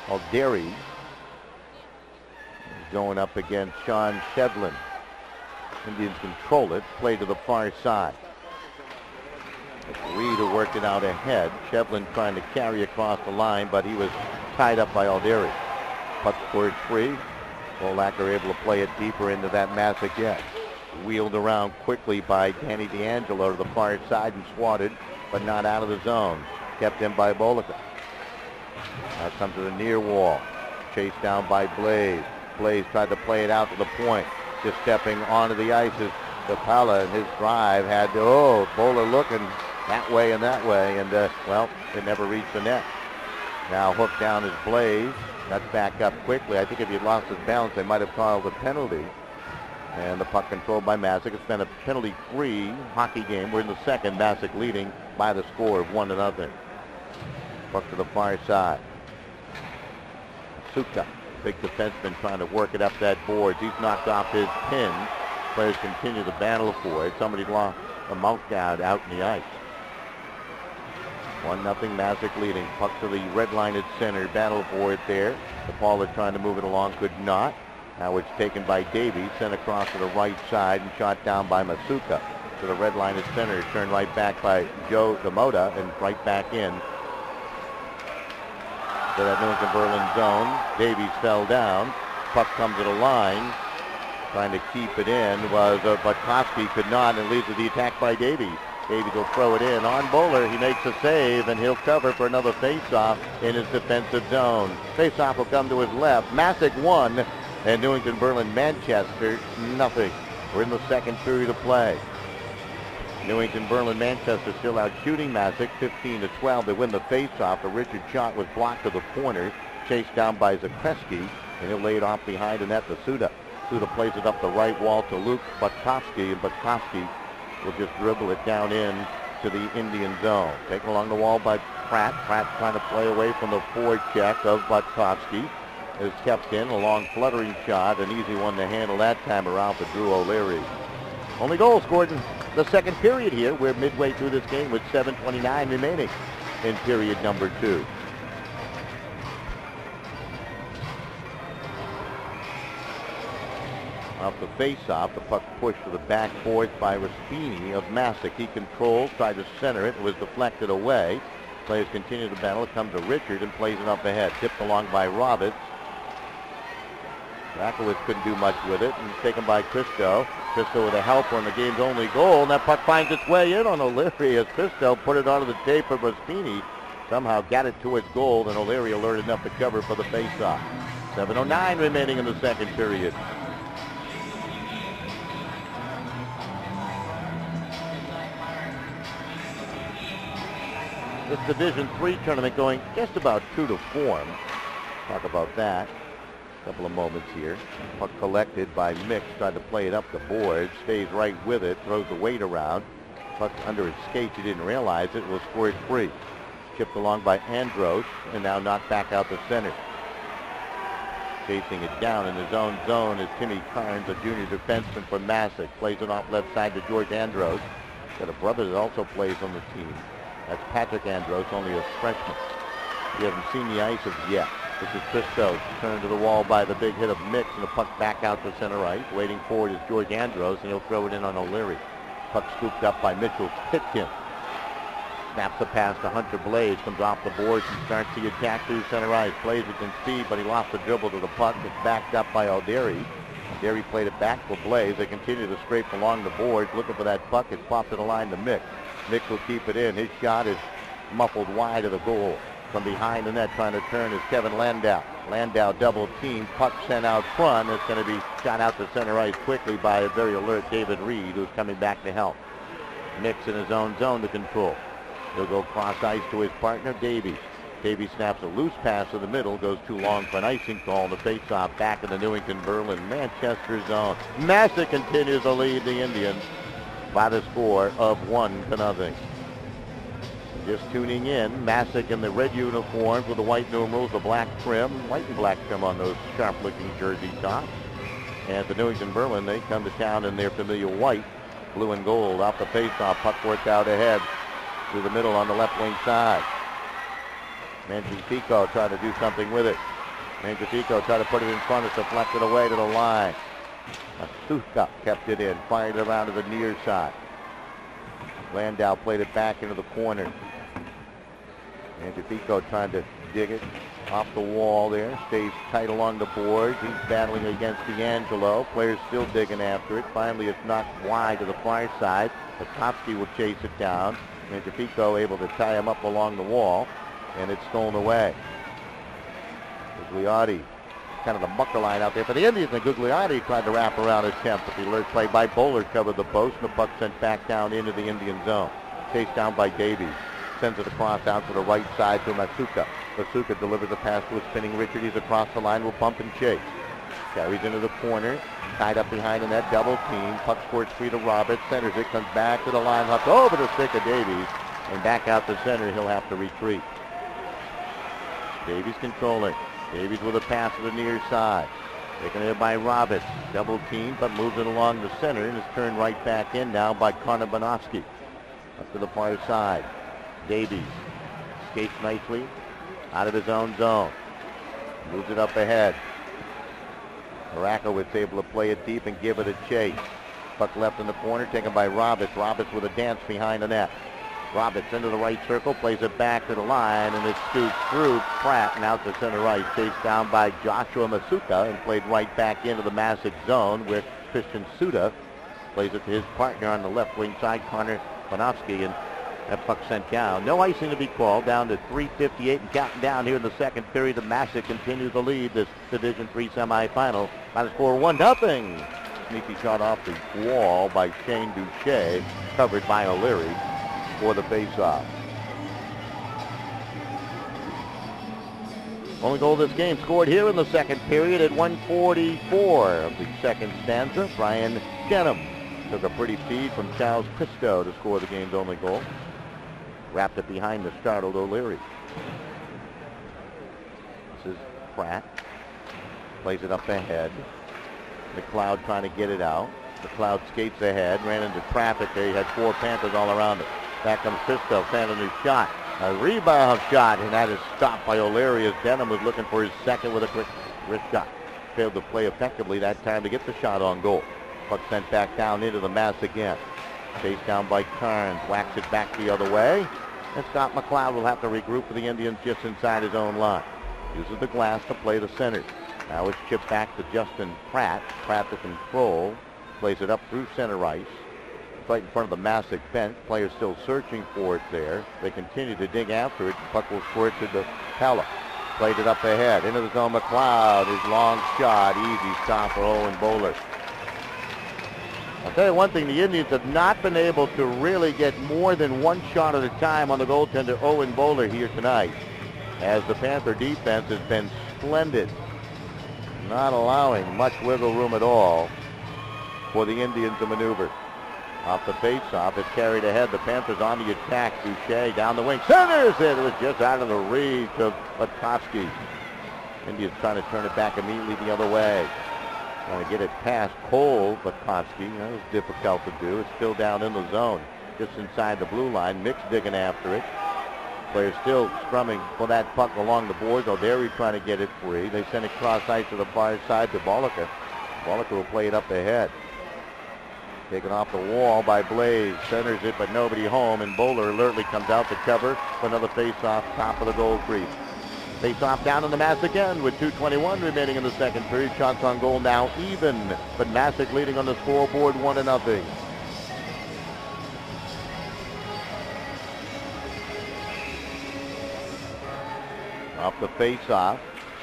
Alderi. Going up against Sean Shevlin. Indians control it. Play to the far side. Reed who worked it out ahead. Shevlin trying to carry across the line, but he was tied up by Alderi. Puck scored free. Polacker able to play it deeper into that Masuk net. Wheeled around quickly by Danny D'Angelo to the far side and swatted, but not out of the zone. Kept in by Bolika. Now comes to the near wall. Chased down by Blaze. Blaze tried to play it out to the point. Just stepping onto the ice is Capella, and his drive had to, Bowler looking that way, and well, it never reached the net. Now hooked down is Blaze. That's back up quickly. I think if he'd lost his balance, they might have called a penalty. And the puck controlled by Masuk. It's been a penalty-free hockey game. We're in the second. Masuk leading by the score of 1-0. Puck to the far side. Suka, big defenseman, trying to work it up that board. He's knocked off his pin. Players continue the battle for it. Somebody lost a mouth guard out in the ice. 1-0 Masuk leading. Puck to the red line at center. Battle for it there. DePaula trying to move it along, could not. Now it's taken by Davies, sent across to the right side and shot down by Masuka. To the red line at center, turned right back by Joe Demota and right back in to that Newington-Berlin zone. Davies fell down. Puck comes to the line. Trying to keep it in was Butkowski, could not, and leads to the attack by Davies. Davies will throw it in on Bowler. He makes a save, and he'll cover for another face-off in his defensive zone. Face-off will come to his left. Masuk 1, and Newington-Berlin-Manchester nothing. We're in the second period of play. Newington-Berlin-Manchester still out shooting Masuk 15-12. They win the face-off. A Richard shot was blocked to the corner, chased down by Zakreski, and he'll lay it off behind the net to Suda. Suda plays it up the right wall to Luke Butkowski, and Butkowski will just dribble it down in to the Indian zone. Taken along the wall by Pratt. Pratt trying to play away from the forecheck of Butkowski. Is kept in, a long fluttering shot, an easy one to handle that time around for Drew O'Leary. Only goal scored in the second period here. We're midway through this game with 7:29 remaining in period number 2. Off the face-off, the puck pushed to the backboard by Raspini of Masuk. He controls, tried to center it, and was deflected away. Players continue the battle. It comes to Richard and plays it up ahead. Tipped along by Roberts. Rakowitz couldn't do much with it, and taken by Christo. Christo with a helper on the game's only goal, and that puck finds its way in on O'Leary as Christo put it onto the tape of Raspini. Somehow got it towards goal, and O'Leary alerted enough to cover for the face-off. 7:09 remaining in the second period. This Division III tournament going just about true to form. Talk about that. A couple of moments here. Puck collected by Mix, tried to play it up the board, stays right with it, throws the weight around. Puck under his skates, he didn't realize it, was scored free. Chipped along by Andros, and now knocked back out the center. Chasing it down in his own zone is Timmy Carnes, a junior defenseman for Masuk. Plays it off left side to George Andros. Got a brother that also plays on the team. That's Patrick Andros, only a freshman. He hasn't seen the ice as yet. This is Christo, turned to the wall by the big hit of Mix, and the puck back out to center ice. Waiting for it is George Andros, and he'll throw it in on O'Leary. Puck scooped up by Mitchell Pitkin. Snaps the pass to Hunter Blaze, comes off the boards and starts the attack through center ice. Plays it in speed, but he lost the dribble to the puck. It's backed up by O'Leary. O'Leary played it back for Blaze. They continue to scrape along the boards, looking for that puck. It's popped to the line to Mix. Mix will keep it in. His shot is muffled wide of the goal. From behind the net trying to turn is Kevin Landau. Landau double team. Puck sent out front. It's going to be shot out to center ice quickly by a very alert David Reed, who's coming back to help. Mix in his own zone to control. He'll go cross ice to his partner, Davies. Davies snaps a loose pass to the middle. Goes too long for an icing call. The face-off back in the Newington-Berlin-Manchester zone. Masuk continues to lead the Indians by the score of 1-0. Just tuning in, Masuk in the red uniforms with the white numerals, the black trim, white and black trim on those sharp-looking jersey tops. And the Newington-Berlin, they come to town in their familiar white, blue and gold. Off the face-off, puck worked out ahead through the middle on the left wing side. Mangiafico tried to do something with it. Mangiafico tried to put it in front, it's deflected away to the line. Masuk kept it in, fired it around to the near side. Landau played it back into the corner. Mangiafico trying to dig it, Off the wall there, stays tight along the boards. He's battling against D'Angelo. Players still digging after it. Finally, it's knocked wide to the far side. Potofsky will chase it down. And Japico able to tie him up along the wall, and it's stolen away. Gugliotti, kind of the mucker line out there for the Indians, and Gugliotti tried to wrap around attempt, but the alert play by Bowler covered the post, and the puck sent back down into the Indian zone. Chased down by Davies. Sends it across out to the right side to Masuka. Masuka delivers a pass to a spinning Richard. He's across the line, will bump and chase. Carries into the corner, tied up behind in that double team. Puck squirts free to Roberts, centers it, comes back to the line, hops over the stick of Davies, and back out to center. He'll have to retreat. Davies controlling. Davies with a pass to the near side. Taken there by Roberts. Double team, but moves it along the center, and is turned right back in now by Karnabanovsky. Up to the far side. Davies skates nicely out of his own zone. Moves it up ahead. Harakowicz able to play it deep and give it a chase. Puck left in the corner, taken by Roberts. Roberts with a dance behind the net. Roberts into the right circle, plays it back to the line, and it's scoots through Pratt and out to center right. Chased down by Joshua Masuka and played right back into the Masuk zone, where Christian Suda plays it to his partner on the left wing side, Connor Panofsky, and that puck sent down. No icing to be called. Down to 3:58 and counting down here in the second period. The Masuk continues to lead this Division III semifinal by the score 1-0. Sneaky shot off the wall by Shane Duche, covered by O'Leary for the faceoff. Only goal of this game scored here in the second period at 1:44 of the second stanza. Brian Denham took a pretty feed from Charles Christo to score the game's only goal. Wrapped it behind the startled O'Leary. This is Pratt. Plays it up ahead. McLeod trying to get it out. McLeod skates ahead, ran into traffic there. He had four Panthers all around it. Back comes Christo, found a new shot. A rebound shot, and that is stopped by O'Leary as Denham was looking for his second with a quick wrist shot. Failed to play effectively that time to get the shot on goal. Puck sent back down into the mass again. Chased down by Carnes, whacks it back the other way. And Scott McLeod will have to regroup for the Indians just inside his own line. Uses the glass to play the center. Now it's chipped back to Justin Pratt. Pratt to control. Plays it up through center ice. Right in front of the Masuk bench. Players still searching for it there. They continue to dig after it. Puck will squirt to the Pella. Played it up ahead. Into the zone, McLeod. His long shot. Easy stop for Owen Bowler. I'll tell you one thing, the Indians have not been able to really get more than one shot at a time on the goaltender Owen Bowler here tonight, as the Panther defense has been splendid, not allowing much wiggle room at all for the Indians to maneuver. Off the faceoff, it's carried ahead. The Panthers on the attack. Boucher down the wing, centers it. It was just out of the reach of Latkowski. Indians trying to turn it back immediately the other way. Trying to get it past Cole, Latkowski. That was difficult to do. It's still down in the zone, just inside the blue line. Mix digging after it. Players still scrumming for that puck along the boards. O'Leary trying to get it free. They send it cross ice to the far side to Bollicker. Bollicker will play it up ahead. Taken off the wall by Blaze. Centers it, but nobody home. And Bowler alertly comes out to cover for another face-off top of the goal crease. Face-off down in the Masuk end with 2:21 remaining in the second period. Shots on goal now even, but Masuk leading on the scoreboard 1-0. Off the face-off.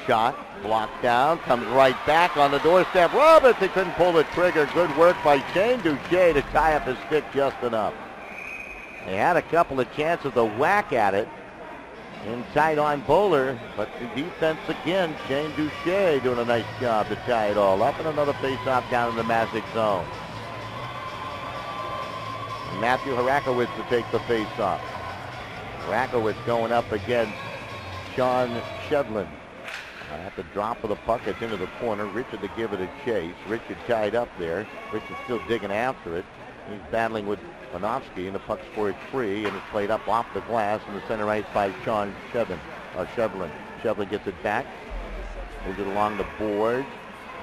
Shot, blocked down, comes right back on the doorstep. Roberts, he couldn't pull the trigger. Good work by Shane Duche to tie up his stick just enough. They had a couple of chances to whack at it inside on Bowler, but the defense again, Shane Duche doing a nice job to tie it all up, and another face-off down in the Masuk zone. Matthew Harakowicz to take the face-off. Harakowicz going up against Sean Shedlin. At the drop of the puck, it's into the corner. Richard to give it a chase. Richard tied up there. Richard still digging after it. He's battling with Panofsky, and the puck scored free, and it's played up off the glass in the center ice by Sean Shevlin. Shevlin gets it back. Moves it along the boards.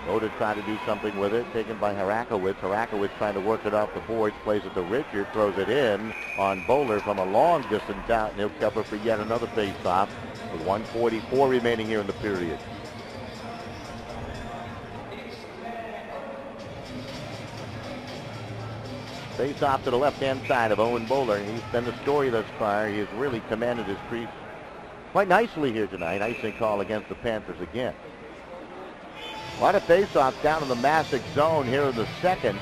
Oda trying to do something with it. Taken by Harakowicz. Harakowicz trying to work it off the boards. Plays it to Richard. Throws it in on Bowler from a long distance out, and he'll cover for yet another face-off. with 1:44 remaining here in the period. Face off to the left-hand side of Owen Bowler. He's been the story thus far. He has really commanded his crease quite nicely here tonight. Icing call against the Panthers again. A lot of face-offs down in the Masuk zone here in the second.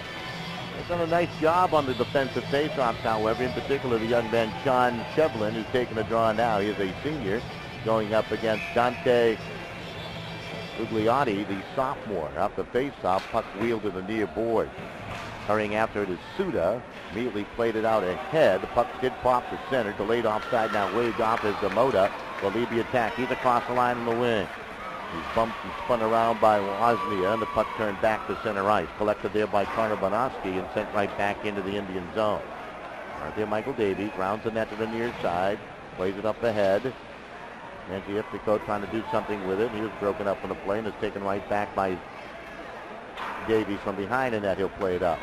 They've done a nice job on the defensive face-offs, however, in particular the young man Sean Shevlin, who's taking a draw now. He is a senior going up against Dante Ugliotti, the sophomore. Off the face-off, puck wheeled to the near board. Hurrying after it is Suda. Immediately played it out ahead. The puck did pop to center. Delayed offside, now waved off as Demota will lead the attack. He's across the line in the wing. He's bumped and spun around by Woznia, and the puck turned back to center ice. Collected there by Connor Bonoski and sent right back into the Indian zone. Right there, Michael Davies rounds the net to the near side. Plays it up ahead. Angie Iftico trying to do something with it. He was broken up on the play and is taken right back by Davies from behind the net. He'll play it up.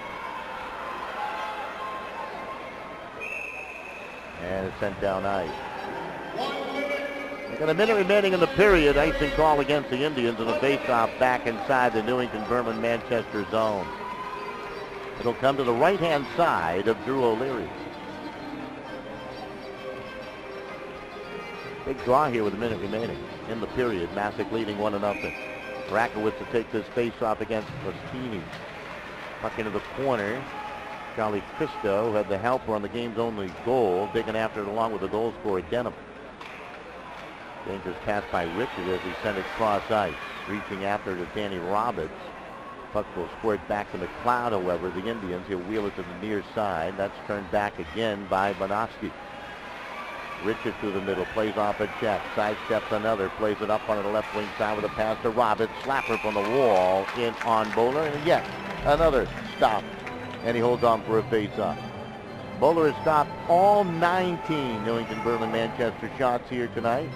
And it's sent down ice. We've got a minute remaining in the period. Icing call against the Indians and a face-off back inside the Newington-Berlin-Manchester zone. It'll come to the right-hand side of Drew O'Leary. Big draw here with a minute remaining in the period. Masuk leading 1-0. Rakowitz to take this face-off against Lostini. Puck into the corner. Charlie Cristo, who had the helper on the game's only goal, digging after it along with the goal scorer Denham. Dangerous pass by Richard as he sent it cross ice. Reaching after it is Danny Roberts. Puck will squirt back to McLeod, however. The Indians, he'll wheel it to the near side. That's turned back again by Bonoski. Richard through the middle, plays off a check, sidesteps another, plays it up on the left wing side with a pass to Roberts. Slapper from the wall in on Bowler, and yet another stop. And he holds on for a face-off. Bowler has stopped all 19 Newington-Berlin-Manchester shots here tonight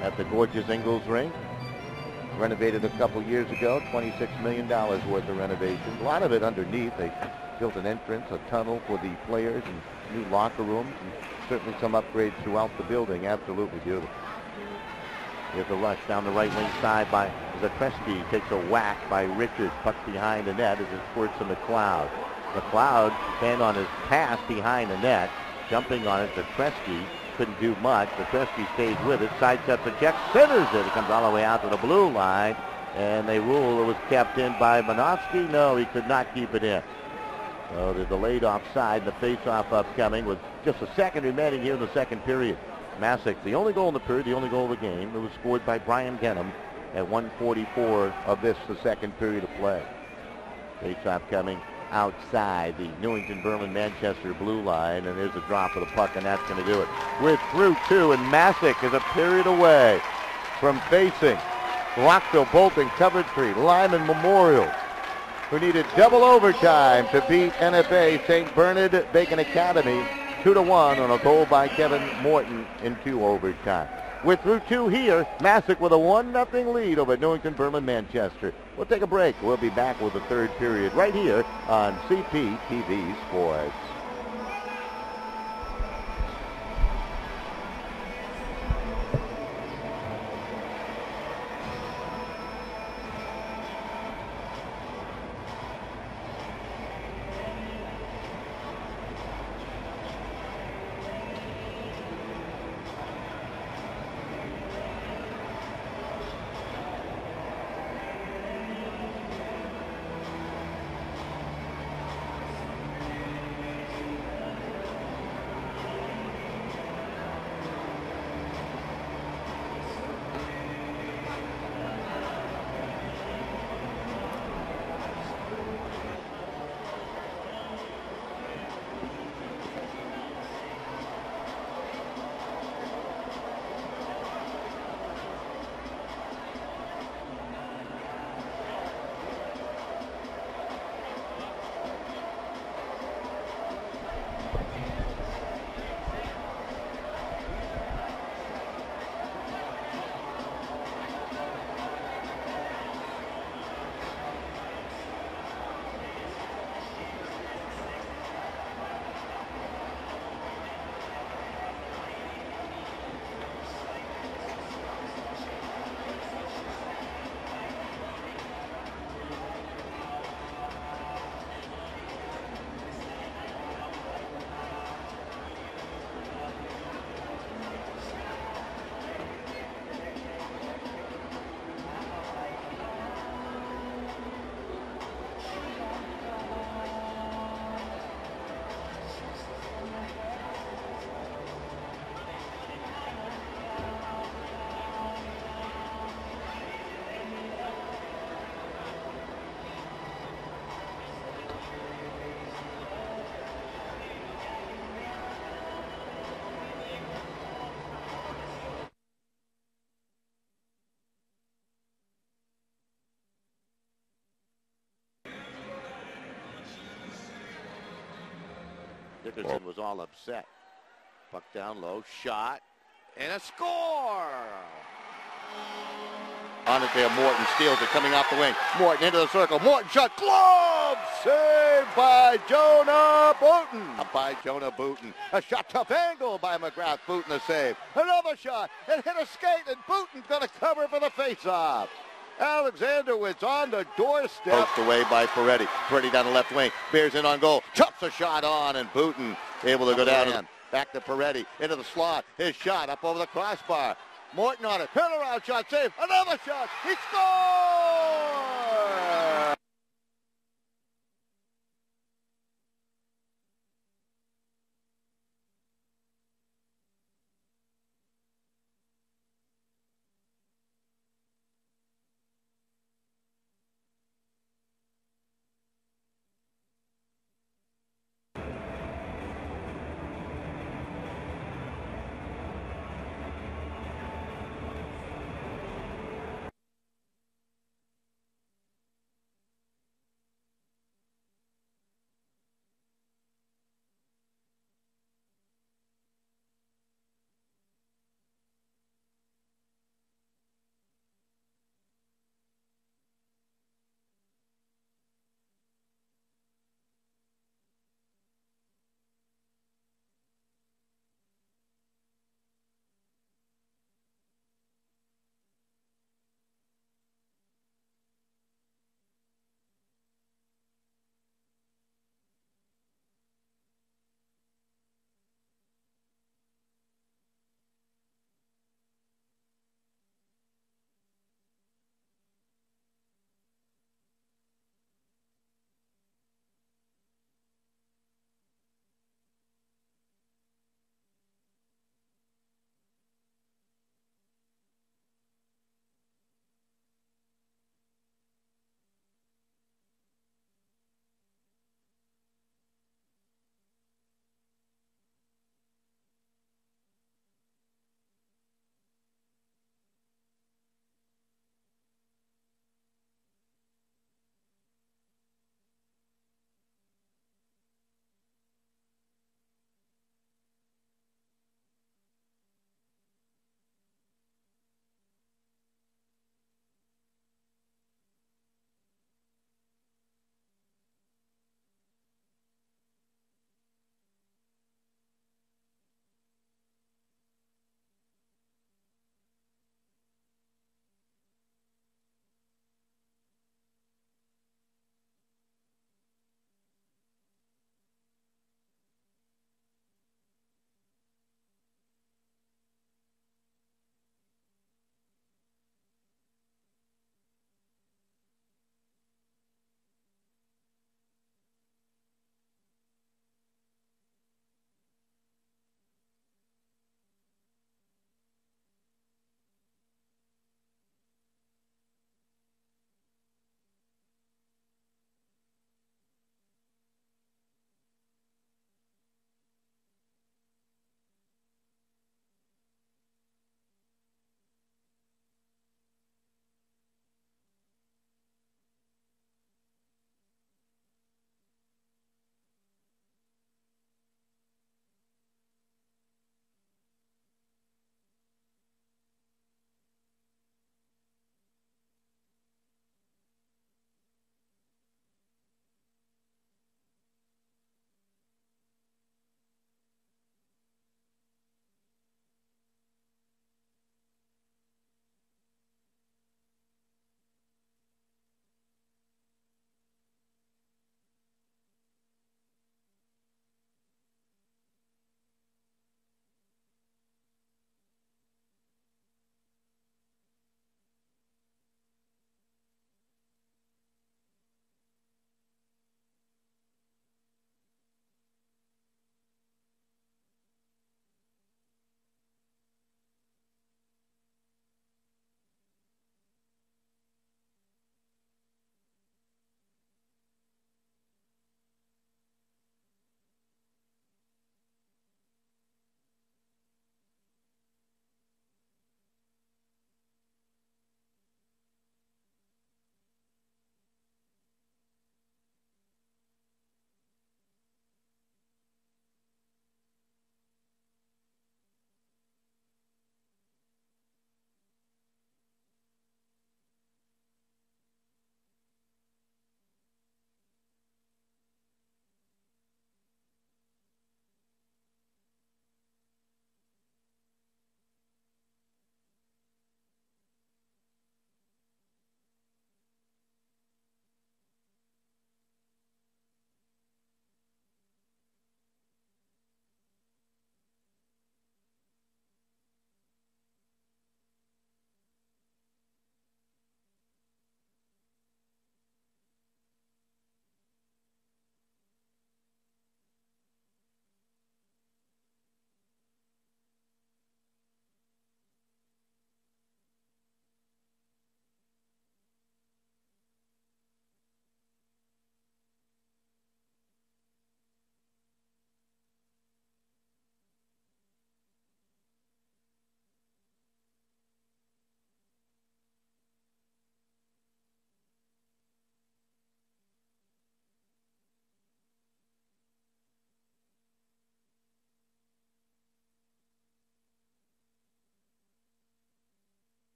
at the gorgeous Ingalls Rink. Renovated a couple years ago, $26 million worth of renovations. A lot of it underneath. They built an entrance, a tunnel for the players, and new locker rooms, and certainly some upgrades throughout the building. Absolutely beautiful. Here's a rush down the right wing side by Zakreski. Takes a whack by Richard. Puck behind the net as it squirts to McLeod. McLeod banned on his pass behind the net. Jumping on it, Zakreski couldn't do much. Zakreski stays with it. Sidesteps a check. Centers it. It comes all the way out to the blue line. And they rule it was kept in by Bonoski. No, he could not keep it in. So there's a laid offside. The face-off upcoming with just a second remaining here in the second period. Masuk, the only goal in the period, the only goal of the game. It was scored by Brian Denham at 1:44 of this, the second period of play. Face-off coming outside the Newington-Berlin-Manchester blue line, and there's a drop of the puck, and that's going to do it. We're through two, and Masuk is a period away from facing Rockville, Bolton, Covered Tree, Lyman Memorial, who needed double overtime to beat NFA St. Bernard Bacon Academy 2-1 on a goal by Kevin Morton in 2 overtime. We're through 2 here. Masuk with a 1-0 lead over Newington-Berlin-Manchester. We'll take a break. We'll be back with the third period right here on CPTV Sports. Dickerson was all upset. Puck down low, shot, and a score! On it there, Morton steals it, coming off the wing. Morton into the circle. Morton shot, glove saved by Jonah Booten. By Jonah Booten. A shot, tough angle by McGrath. Booten a save. Another shot, and hit a skate, and Booten's going to cover for the face-off. Alexanderowicz on the doorstep. Poked away by Peretti. Peretti down the left wing. Bears in on goal. Chops a shot on, and Booten able to go down. Back to Peretti. Into the slot. His shot up over the crossbar. Morton on it. Turnaround shot. Save. Another shot. He scores!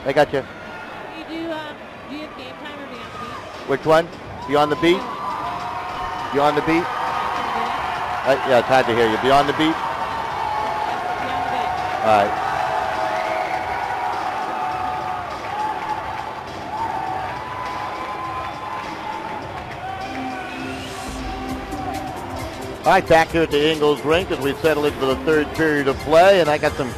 I got you. Do you have game time or Beyond the Beat? Which one? Beyond the Beat? Beyond the Beat? Yeah, it's hard to hear you. Beyond the Beat? Beyond the Beat. All right. All right, back here at the Ingles Rink as we settle into the third period of play, and I got some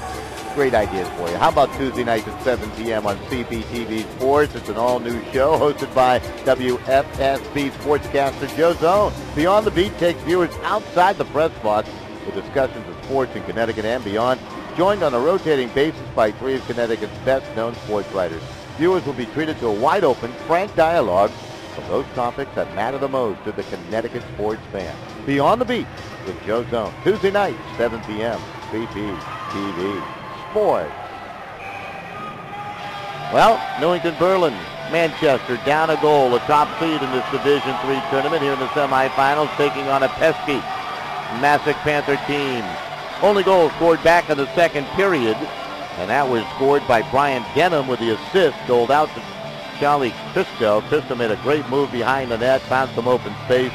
great ideas for you. How about Tuesday nights at 7 p.m. on CPTV Sports? It's an all-new show hosted by WFSB sportscaster Joe Zone. Beyond the Beat takes viewers outside the press box with discussions of sports in Connecticut and beyond, joined on a rotating basis by three of Connecticut's best-known sports writers. Viewers will be treated to a wide-open, frank dialogue of those topics that matter the most to the Connecticut sports fan. Beyond the Beat with Joe Zone. Tuesday night, 7 p.m. CPTV Sports. Well, Newington-Berlin-Manchester down a goal, a top seed in this Division III tournament here in the semifinals, taking on a pesky Masuk Panther team. Only goal scored back in the second period, and that was scored by Brian Denham with the assist, doled out to Charlie Christo. Christo made a great move behind the net, found some open space,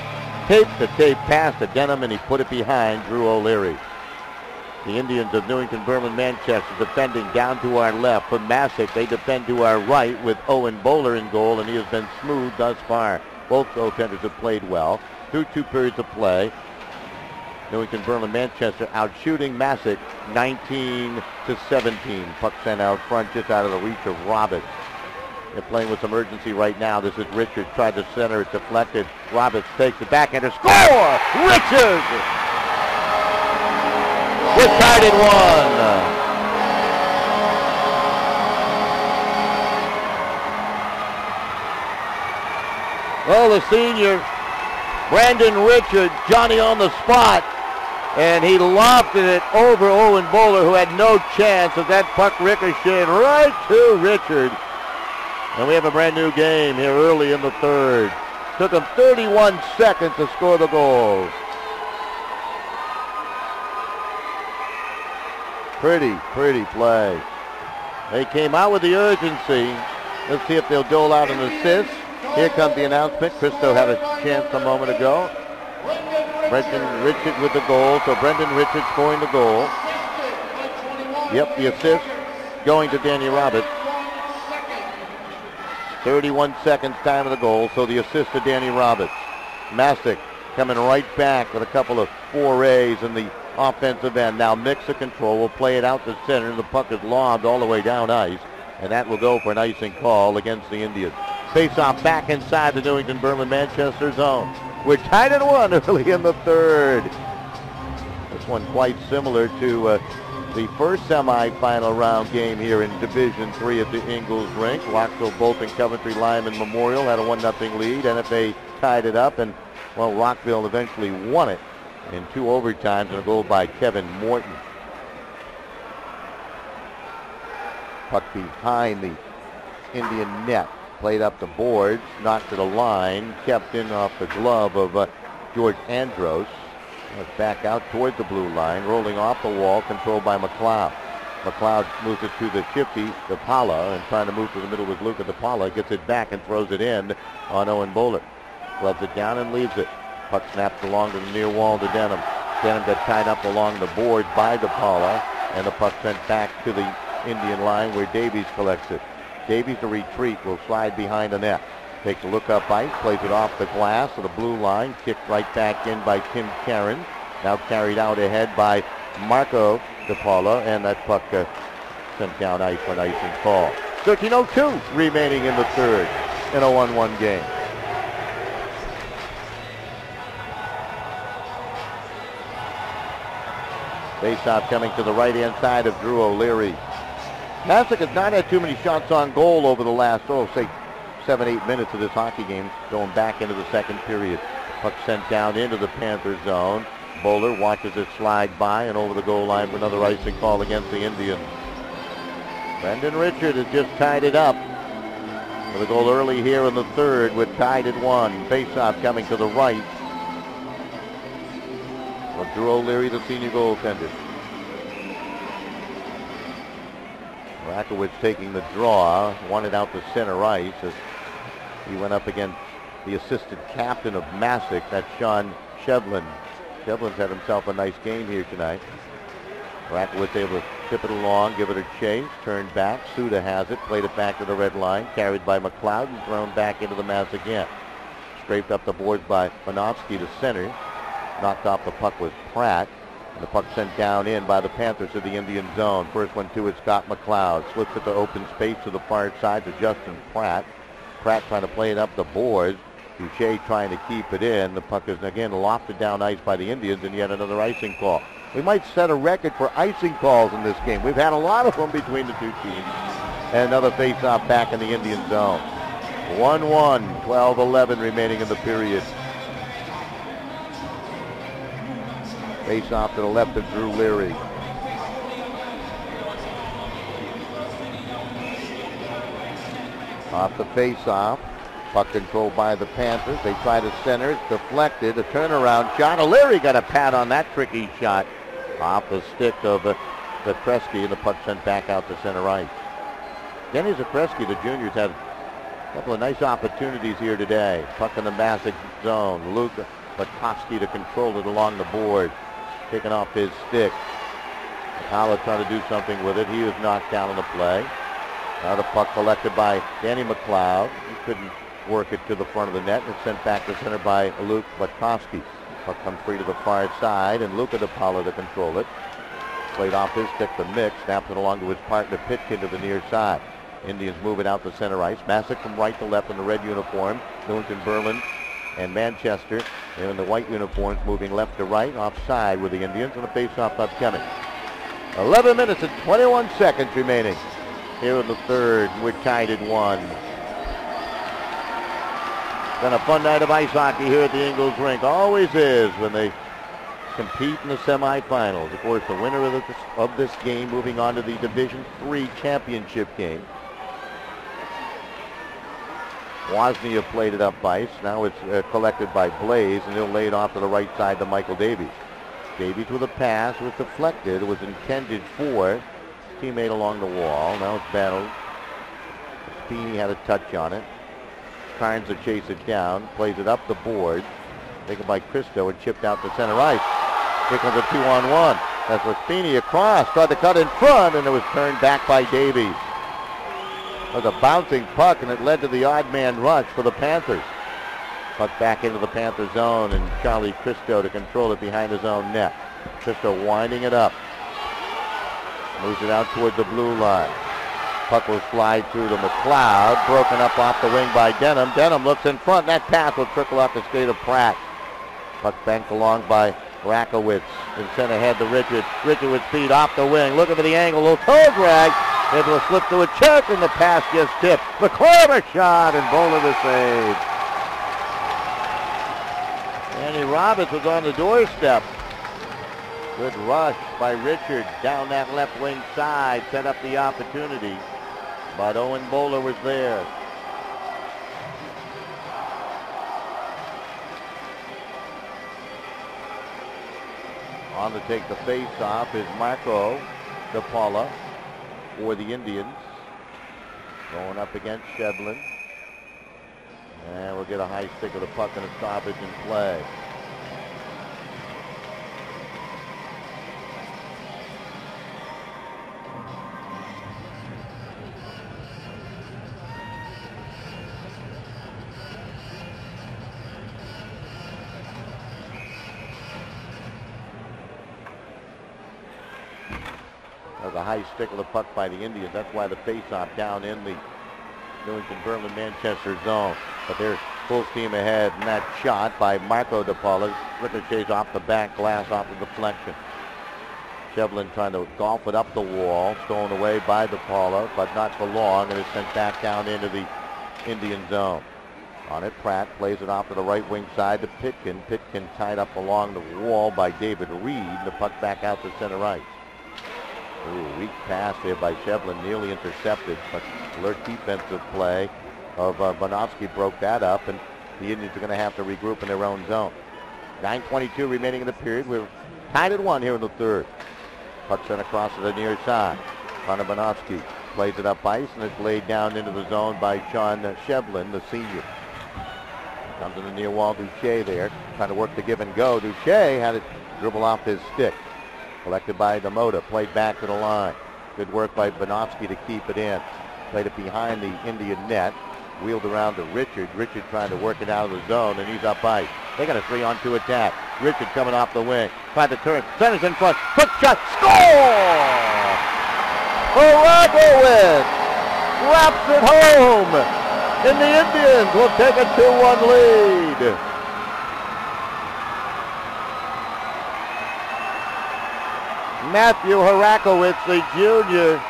taped the tape pass to Denham, and he put it behind Drew O'Leary. The Indians of Newington-Berlin-Manchester defending down to our left. For Masuk, they defend to our right with Owen Bowler in goal, and he has been smooth thus far. Both goaltenders have played well through two periods of play. Newington-Berlin-Manchester out shooting Masuk 19-17. Puck sent out front just out of the reach of Roberts. They're playing with some urgency right now. This is Richards, tried to center it, deflected. Roberts takes it back and a score! Richards! We're tied at 1. Well, the senior, Brandon Richards, Johnny on the spot, and he lofted it over Owen Bowler, who had no chance of that puck ricocheting right to Richards. And we have a brand new game here early in the third. Took him 31 seconds to score the goal. Pretty play. They came out with the urgency. Let's see if they'll dole out an assist. Here comes the announcement. Christo had a chance a moment ago. Brendan Richards with the goal. So Brendan Richards scoring the goal. Yep, the assist going to Danny Roberts. 31 seconds time of the goal, so the assist to Danny Roberts. Masuk coming right back with a couple of forays in the offensive end. Now mix of control, will play it out to center. The puck is lobbed all the way down ice, and that will go for an icing call against the Indians. Face-off back inside the Newington-Berlin-Manchester zone. We're tied at 1 early in the third. This one quite similar to the first semifinal round game here in Division III at the Ingles Rink. Rockville, Bolton, Coventry, Lyman Memorial had a 1-0 lead. NFA tied it up, and, well, Rockville eventually won it in 2 overtimes and a goal by Kevin Morton. Puck behind the Indian net. Played up the boards, knocked to the line, kept in off the glove of George Andros. It's back out towards the blue line, rolling off the wall, controlled by McLeod. McLeod moves it to the shifty DePaula, and trying to move to the middle with Luca DePaula. Gets it back and throws it in on Owen Bowler. Gloves it down and leaves it. Puck snaps along to the near wall to Denham. Denham got tied up along the board by DePaula, and the puck sent back to the Indian line where Davies collects it. Davies, the retreat, will slide behind the net. Takes a look up ice, plays it off the glass to the blue line, kicked right back in by Tim Karen. Now carried out ahead by Marco DePaula, and that puck sent down ice for an icing call. 13:02 remaining in the third in a 1-1 game. Face-off coming to the right-hand side of Drew O'Leary. Masuk has not had too many shots on goal over the last, say, 7-8 minutes of this hockey game, going back into the second period. Puck sent down into the Panther zone. Bowler watches it slide by and over the goal line for another icing call against the Indians. Brendan Richards has just tied it up with a goal early here in the third. We're tied at 1. Face-off coming to the right of Drew O'Leary, the senior goaltender. Rakowitz taking the draw, wanted out to center ice as he went up against the assistant captain of Masuk, that's Sean Shevlin. Shevlin's had himself a nice game here tonight. Rakowitz able to tip it along, give it a chase, turned back. Suda has it, played it back to the red line, carried by McLeod and thrown back into the mass again. Scraped up the boards by Panovsky to center. Knocked off the puck with Pratt. And the puck sent down in by the Panthers to the Indian zone. First one to it, Scott McLeod. Slips it to open space to the far side to Justin Pratt. Pratt trying to play it up the boards. Boucher trying to keep it in. The puck is again lofted down ice by the Indians, and yet another icing call. We might set a record for icing calls in this game. We've had a lot of them between the two teams. And another face-off back in the Indian zone. 1-1, 12-11 remaining in the period. Face-off to the left of Drew Leary. Off the face-off. Puck controlled by the Panthers. They try to center. It's deflected. A turnaround shot. O'Leary got a pad on that tricky shot. Off the stick of Zakreski, and the puck sent back out to center ice. Denny Zakreski, the junior's had a couple of nice opportunities here today. Puck in the Masuk zone. Luke Butkovsky to control it along the board. Taking off his stick. Apollo trying to do something with it. He was knocked down on the play. Now the puck collected by Danny McLeod. He couldn't work it to the front of the net, and it's sent back to center by Luke Butkovsky. Puck comes free to the far side, and Luka DePaula to control it. Played off his stick to Mick, snaps it along to his partner Pitkin to the near side. Indians move it out to center ice. Masuk from right to left in the red uniform. Newington-Berlin and Manchester in the white uniforms moving left to right, offside with the Indians, and a face-off upcoming. 11 minutes and 21 seconds remaining here in the third. We're tied at 1. Been a fun night of ice hockey here at the Ingles Rink. Always is when they compete in the semifinals. Of course, the winner of this game moving on to the Division III championship game. Wozniak played it up ice. Now it's collected by Blaze, and he'll lay it off to the right side to Michael Davies. Davies with a pass was deflected. It was intended for his teammate along the wall. Now it's battled. Spini had a touch on it. Carnes to chase it down, plays it up the board, taken by Cristo and chipped out to center ice. Here comes a 2-on-1. That's Spini across, tried to cut in front, and it was turned back by Davies. It was a bouncing puck, and it led to the odd man rush for the Panthers. Puck back into the Panther zone, and Charlie Cristo to control it behind his own net. Cristo winding it up. Moves it out toward the blue line. Puck will slide through to McLeod, broken up off the wing by Denham. Denham looks in front. That pass will trickle off the skate of Pratt. Puck banked along by Rakowitz. And sent ahead to Richard. Richard with speed off the wing. Looking for the angle. A little toe drag. Able to slip to a check, and the pass just tipped. McCormick shot, and Bowler the save. Andy Roberts was on the doorstep. Good rush by Richard down that left wing side. Set up the opportunity. But Owen Bowler was there. On to take the face-off is Marco DePaula for the Indians. Going up against Shevlin. And we'll get a high stick of the puck and a stoppage in play. That was a high stick of the puck by the Indians. That's why the face-off down in the Newington-Berlin-Manchester zone. But they're full steam ahead, and that shot by Marco DePaula ricochets off the back glass off the deflection. Shevlin trying to golf it up the wall, stolen away by DePaula, but not for long, and it's sent back down into the Indian zone. On it, Pratt plays it off to the right wing side to Pitkin. Pitkin tied up along the wall by David Reed. The puck back out to center ice. Ooh, weak pass there by Shevlin, nearly intercepted, but alert defensive play of Bonovsky broke that up, and the Indians are going to have to regroup in their own zone. 9:22 remaining in the period. We're tied at 1 here in the third. Puck sent across to the near side. Connor Bonovsky Plays it up ice, and it's laid down into the zone by Sean Shevlin, the senior. Comes in the near wall, Duche there, trying to work the give and go. Duche had it dribble off his stick. Collected by Demota, played back to the line. Good work by Banovsky to keep it in. Played it behind the Indian net. Wheeled around to Richard. Richard trying to work it out of the zone, and he's up ice. They got a 3-on-2 attack. Richard coming off the wing. Tried to turn. Centers in front. Quick shot. Score! Horagowicz wraps it home. And the Indians will take a 2-1 lead. Matthew Horagowicz, the junior,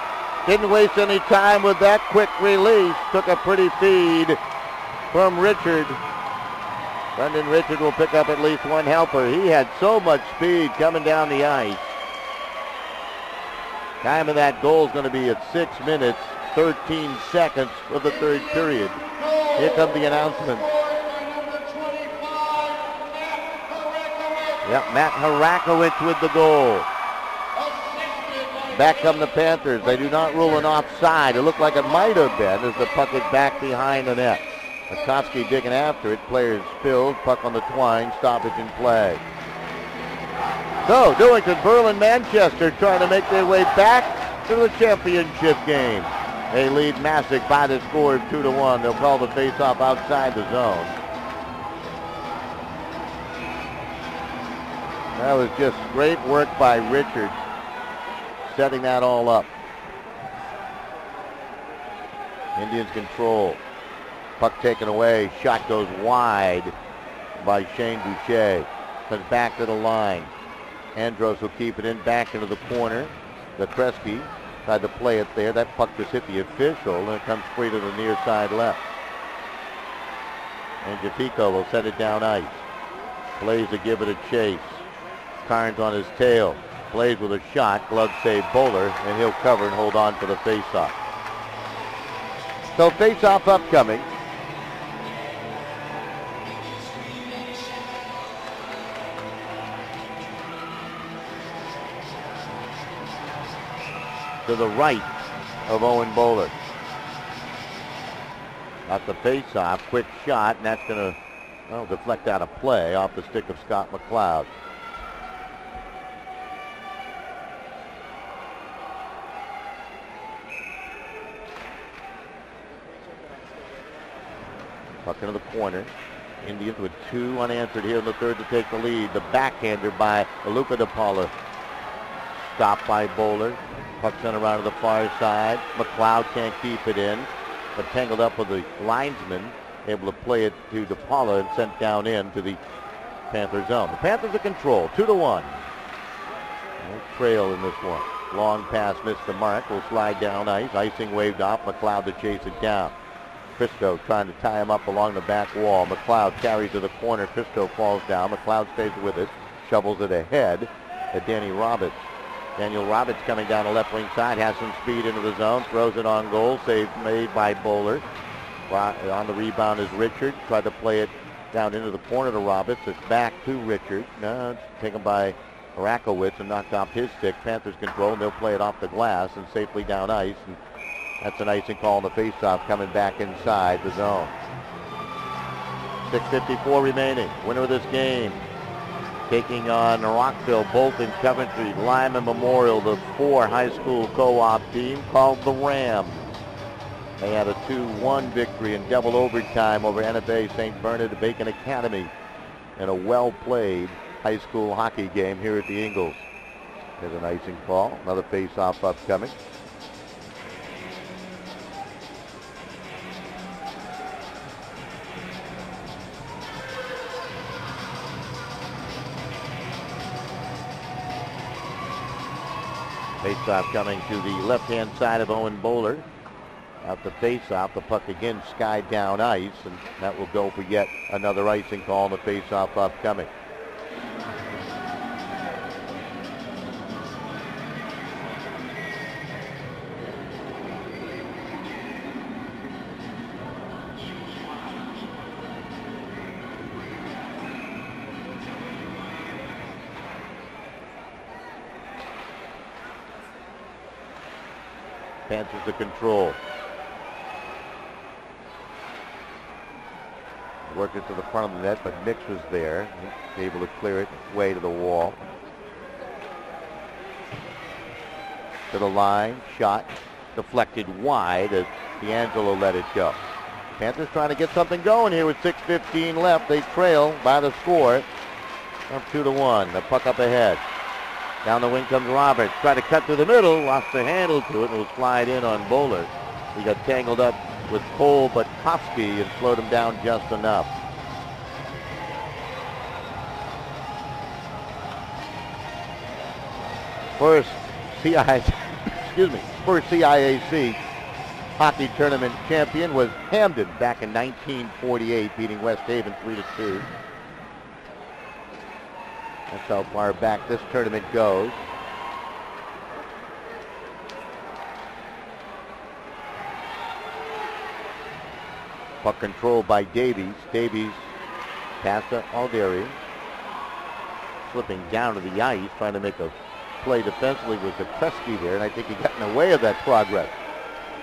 didn't waste any time with that quick release. Took a pretty feed from Richard. Brendan Richard will pick up at least one helper. He had so much speed coming down the ice. Time of that goal is going to be at 6 minutes, 13 seconds of the third period. Here come the announcements. Yep, Matt Horagowicz with the goal. Back come the Panthers. They do not rule an offside. It looked like it might have been as the puck is back behind the net. Makovsky digging after it. Players spilled. Puck on the twine. Stoppage in play. So, Newington-Berlin-Manchester trying to make their way back to the championship game. They lead Masuk by the score of 2-1. They'll call the face-off outside the zone. That was just great work by Richard, setting that all up. Indians control. Puck taken away. Shot goes wide by Shane Boucher. Comes back to the line. Andros will keep it in back into the corner. Zakreski tried to play it there. That puck just hit the official, and it comes free to the near side left. And Jafico will set it down ice. Plays to give it a chase. Carnes on his tail. Plays with a shot. Glove save Bowler, and he'll cover and hold on for the faceoff. So faceoff upcoming. To the right of Owen Bowler. Off the faceoff, quick shot, and that's going to deflect out of play off the stick of Scott McLeod. Puck into the corner. Indians with 2 unanswered here in the third to take the lead. The backhander by Luca DePaula. Stopped by Bowler. Puck sent around to the far side. McLeod can't keep it in, but tangled up with the linesman, able to play it to DePaula and sent down in to the Panther zone. The Panthers are control, 2-1. No trail in this one. Long pass missed the mark. Will slide down ice. Icing waved off. McLeod to chase it down. Christo trying to tie him up along the back wall. McLeod carries to the corner. Christo falls down. McLeod stays with it. Shovels it ahead to Danny Roberts. Daniel Roberts coming down the left wing side, has some speed into the zone, throws it on goal, save made by Bowler. On the rebound is Richard, tried to play it down into the corner to Roberts. It's back to Richard. No, it's taken by Horagowicz and knocked off his stick. Panthers control, and they'll play it off the glass and safely down ice. And that's an icing call on the faceoff coming back inside the zone. 6:54 remaining. Winner of this game, taking on Rockville, Bolton, Coventry, Lyman Memorial, the 4 high school co-op team called the Rams. They had a 2-1 victory in double overtime over NFA St. Bernard Bacon Academy in a well-played high school hockey game here at the Ingles. There's an icing call. Another face-off upcoming. Face-off coming to the left-hand side of Owen Bowler. Out the face-off, the puck again skied down ice, and that will go for yet another icing call on the face-off upcoming. Panthers to control. Worked it to the front of the net, but Nix was there. He's able to clear it way to the wall. To the line, shot deflected wide as D'Angelo let it go. Panthers trying to get something going here with 6:15 left. They trail by the score of 2-1. The puck up ahead. Down the wing comes Roberts. Tried to cut through the middle, lost the handle to it, and was flied in on Bowler. He got tangled up with Cole Butkowski and slowed him down just enough. First CIAC hockey tournament champion was Hamden back in 1948, beating West Haven 3-2. That's how far back this tournament goes. Puck controlled by Davies. Davies pass to Alderi. Slipping down to the ice, trying to make a play defensively with Zapreski there, and I think he got in the way of that progress.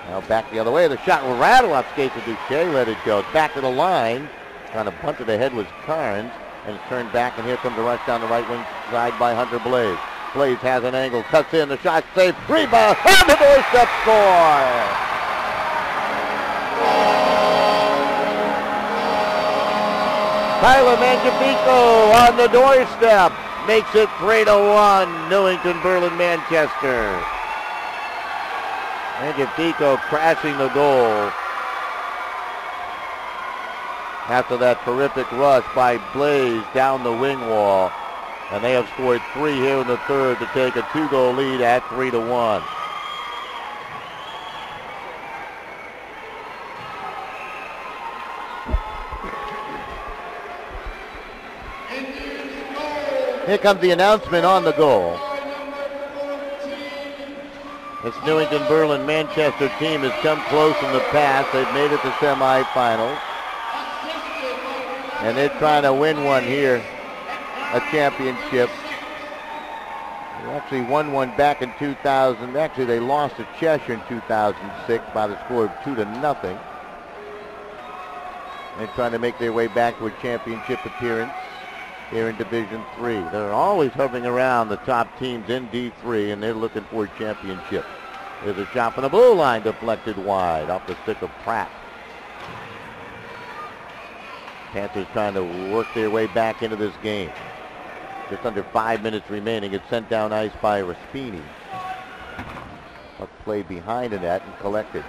Now back the other way. The shot will rattle off skates of Duche. Let it go. It's back to the line. Trying to bunt it ahead was Carnes, and it's turned back, and here comes the rush down the right wing side by Hunter Blaze. Blaze has an angle, cuts in, the shot saved. Rebound on the doorstep, score! Tyler Mangiafico on the doorstep makes it 3-1, Newington-Berlin-Manchester. Mangiafico crashing the goal after that terrific rush by Blaze down the wing wall. And they have scored 3 here in the third to take a 2-goal lead at 3-1. Here comes the announcement on the goal. This Newington-Berlin-Manchester team has come close in the past. They've made it to semifinals. And they're trying to win one here, a championship. They actually won one back in 2000. Actually, they lost to Cheshire in 2006 by the score of 2-0. They're trying to make their way back to a championship appearance here in Division 3. They're always hovering around the top teams in D3, and they're looking for a championship. There's a shot from the blue line, deflected wide off the stick of Pratt. Panthers trying to work their way back into this game. Just under 5 minutes remaining. It's sent down ice by Raspini. Puck played behind the net and collected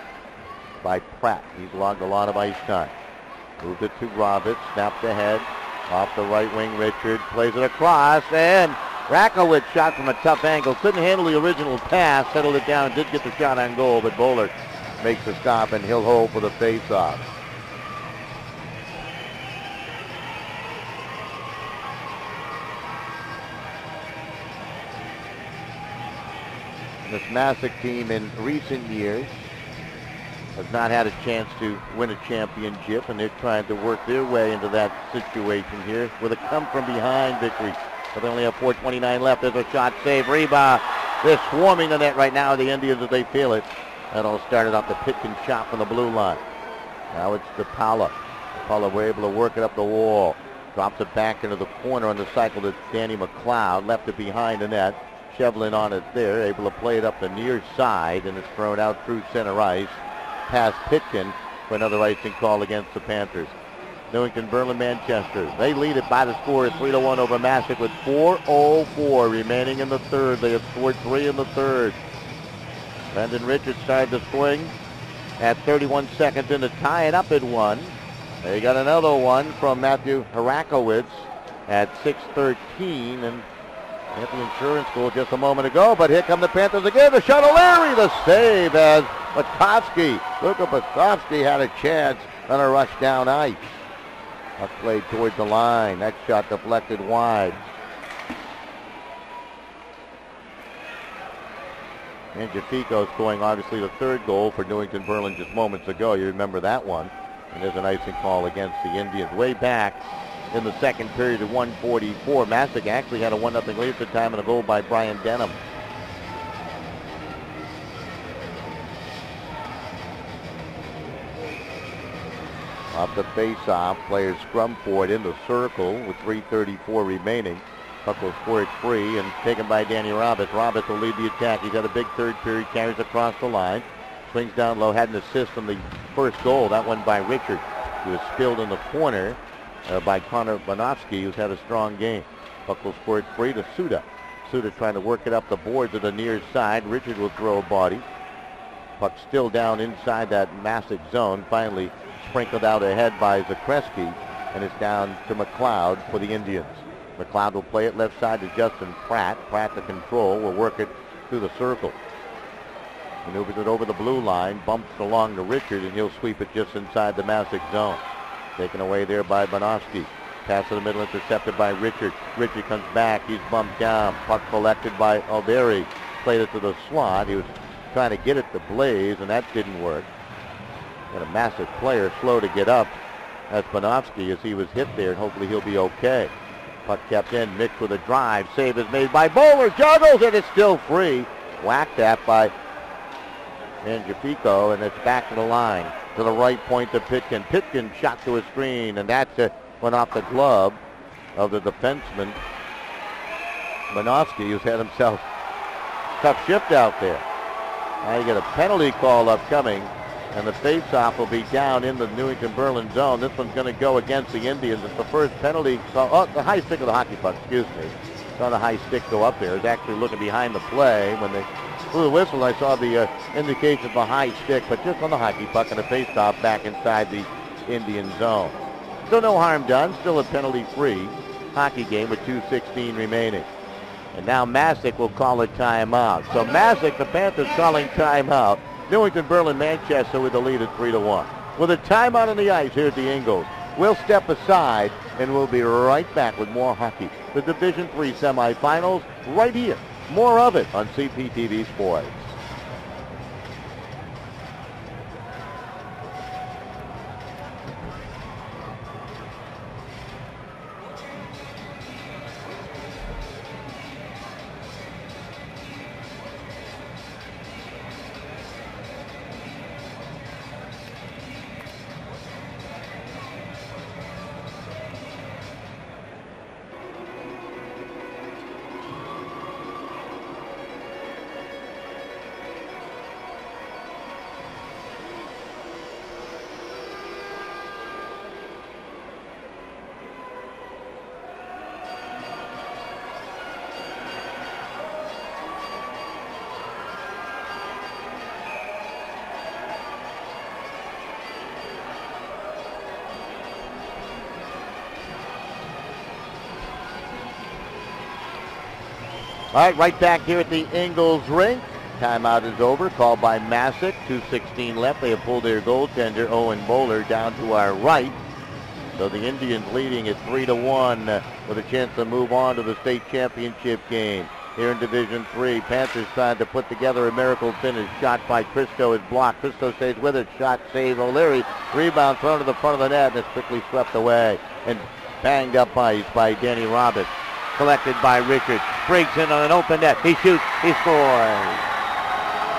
by Pratt. He's logged a lot of ice time. Moved it to Roberts, snapped ahead. Off the right wing, Richard plays it across, and Rakowicz shot from a tough angle. Couldn't handle the original pass, settled it down, did get the shot on goal, but Bowler makes the stop, and he'll hold for the face-off. This Masuk team in recent years has not had a chance to win a championship, and they're trying to work their way into that situation here with a come-from-behind victory. But they only have 4:29 left. There's a shot save, rebound. They're swarming the net right now, the Indians, as they feel it. That all started off the Pitkin shot from the blue line. Now it's DePaula. DePaula were able to work it up the wall. Drops it back into the corner on the cycle to Danny McLeod. Left it behind the net. Shevlin on it there, able to play it up the near side, and it's thrown out through center ice. Past Pitkin for another icing call against the Panthers. Newington-Berlin-Manchester. They lead it by the score of 3-1 over Masuk with 4:04 remaining in the third. They have scored 3 in the third. Brendan Richards started to swing at 31 seconds in to tie it up at 1. They got another one from Matthew Harakowicz at 6:13, and at the insurance goal just a moment ago, but here come the Panthers again. The shot, O'Leary, the save as Butkowski. Luka Butkowski had a chance on a rush down ice. Puck played towards the line. That shot deflected wide. Mangiafico scoring obviously the third goal for Newington-Berlin just moments ago. You remember that one. And there's an icing call against the Indians way back in the second period at 1:44. Masuk actually had a 1-0 lead at the time and a goal by Brian Denham. Off the face-off, players scrum for it in the circle with 3:34 remaining. Puck will squirt free and taken by Danny Roberts. Roberts will lead the attack. He's got a big third period, carries across the line. Swings down low, had an assist on the first goal. That one by Richard. He was spilled in the corner by Connor Bonovsky, who's had a strong game. Puck will squirt free to Suda. Suda trying to work it up the board to the near side. Richard will throw a body. Puck still down inside that Masuk zone. Finally sprinkled out ahead by Zakreski, and it's down to McLeod for the Indians. McLeod will play it left side to Justin Pratt. Pratt to control, will work it through the circle. Maneuvers it over the blue line, bumps along to Richard, and he'll sweep it just inside the Masuk zone. Taken away there by Bonovsky. Pass to the middle, intercepted by Richard. Richard comes back, he's bumped down. Puck collected by Alberi. Played it to the slot. He was trying to get it to Blaze, and that didn't work. Got a Masuk player slow to get up. That's Bonovsky as he was hit there, and hopefully he'll be okay. Puck kept in, mixed with a drive. Save is made by Bowler. Juggles, and it's still free. Whacked at by Mangiapico, and it's back to the line. To the right point to Pitkin. Pitkin shot to a screen, and that's it. Went off the glove of the defenseman, Bonovsky, who's had himself tough shift out there. Now you get a penalty call upcoming, and the face-off will be down in the Newington-Berlin zone. This one's going to go against the Indians. It's the first penalty call. Oh, the high stick of the hockey puck, excuse me. Saw the high stick go up there. It was actually looking behind the play. When they blew the whistle, I saw the indication of a high stick, but just on the hockey puck, and a face-off back inside the Indian zone. Still no harm done. Still a penalty-free hockey game with 2:16 remaining. And now Masuk will call a timeout. So Masuk, the Panthers calling timeout. Newington-Berlin-Manchester with the lead at 3-1. With a timeout on the ice here at the Ingles. We'll step aside, and we'll be right back with more hockey. The Division III semifinals right here. More of it on CPTV Sports. All right, right back here at the Ingles rink. Timeout is over, called by Masuk. 2:16 left. They have pulled their goaltender, Owen Bowler, down to our right. So the Indians leading at 3-1 with a chance to move on to the state championship game. Here in Division III, Panthers trying to put together a miracle finish. Shot by Christo is blocked. Christo stays with it. Shot save O'Leary. Rebound thrown to the front of the net, and it's quickly swept away and banged up ice by Danny Roberts. Collected by Richard. Breaks in on an open net. He shoots. He scores.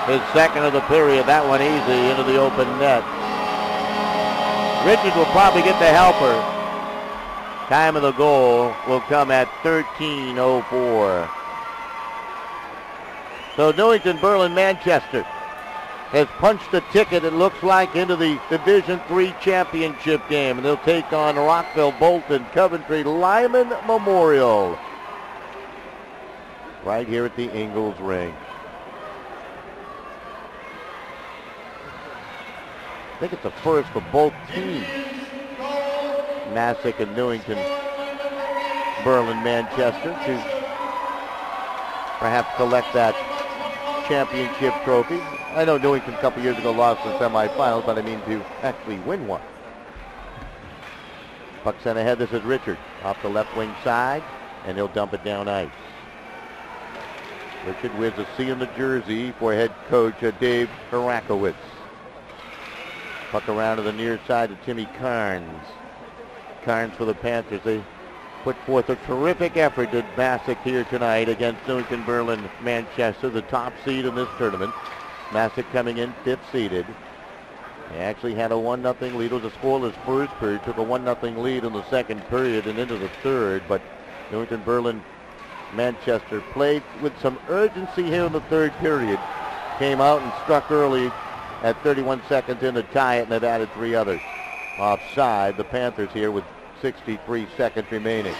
His second of the period. That one easy into the open net. Richard will probably get the helper. Time of the goal will come at 13:04. So Newington-Berlin-Manchester has punched a ticket, it looks like, into the Division III championship game. And they'll take on Rockville, Bolton, Coventry, Lyman Memorial. Right here at the Ingles rink. I think it's a first for both teams. Masuk and Newington-Berlin-Manchester to perhaps collect that championship trophy. I know Newington a couple years ago lost the semifinals, but I mean to actually win one. Puck sent ahead. This is Richard off the left wing side, and he'll dump it down ice. Richard wears a C in the jersey for head coach Dave Harakowitz. Puck around to the near side to Timmy Carnes. Carnes for the Panthers. They put forth a terrific effort at Masuk here tonight against Newington-Berlin-Manchester, the top seed in this tournament. Masuk coming in fifth seeded. They actually had a 1-0 lead. It was a scoreless first period. Took a 1-0 lead in the second period and into the third. But Newington-Berlin-Manchester played with some urgency here in the third period. Came out and struck early at 31 seconds in to tie it, and they've added 3 others. Offside, the Panthers here with 63 seconds remaining.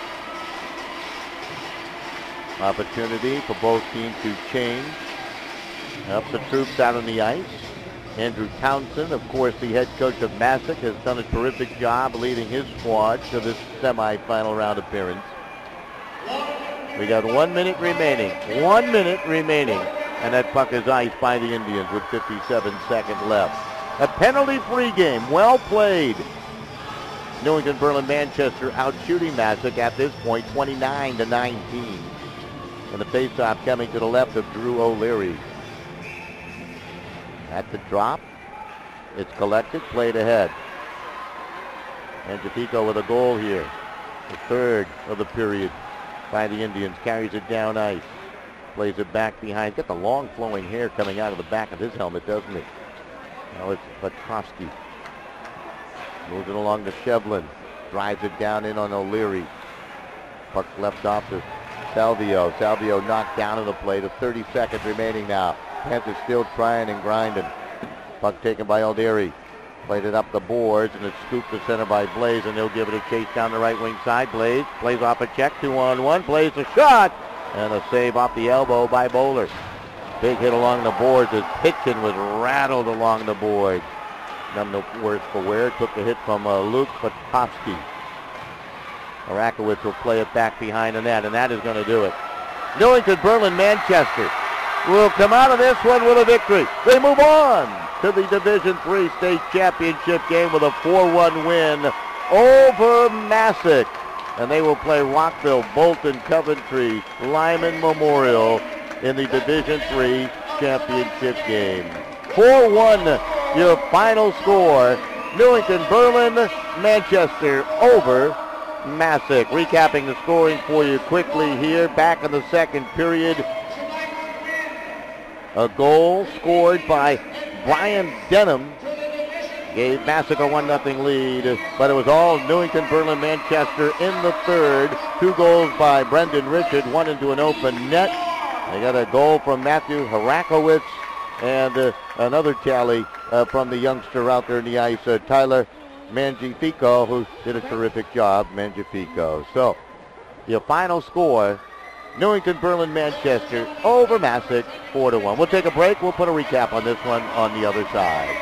Opportunity for both teams to change. Up the troops out on the ice. Andrew Townsend, of course, the head coach of Masuk, has done a terrific job leading his squad to this semifinal round appearance. We got 1 minute remaining. 1 minute remaining. And that puck is iced by the Indians with 57 seconds left. A penalty-free game. Well played. Newington-Berlin-Manchester out shooting Masuk at this point, 29-19. And the faceoff coming to the left of Drew O'Leary. At the drop, it's collected, played ahead. And Jafico with a goal here. The third of the period by the Indians. Carries it down ice. Plays it back behind. Got the long flowing hair coming out of the back of his helmet, doesn't it? Now it's Petrovsky. Moves it along to Shevlin. Drives it down in on O'Leary. Puck left off to Salvio. Salvio knocked down to the plate. 30 seconds remaining now. Panthers still trying and grinding. Puck taken by O'Leary. Played it up the boards, and it's scooped to center by Blaze, and they'll give it a chase down the right wing side. Blaze plays off a check, 2-on-1. Blaze a shot, and a save off the elbow by Bowler. Big hit along the boards as Pitkin was rattled along the boards. None the worse for wear. Took the hit from Luke Petrovsky. Harakowicz will play it back behind the net, and that is going to do it. Newington-Berlin-Manchester will come out of this one with a victory. They move on to the Division III state championship game with a 4-1 win over Masuk. And they will play Rockville, Bolton, Coventry, Lyman Memorial in the Division III championship game. 4-1 your final score. Newington-Berlin-Manchester over Masuk. Recapping the scoring for you quickly here. Back in the second period. A goal scored by Brian Denham gave Masuk a 1-0 lead, but it was all Newington-Berlin-Manchester in the third. 2 goals by Brendan Richard, 1 into an open net. They got a goal from Matthew Harakowicz and another tally from the youngster out there in the ice, Tyler Mangifico, who did a terrific job, Mangifico. So, your final score, Newington-Berlin-Manchester over Masuk, 4-1. We'll take a break. We'll put a recap on this one on the other side.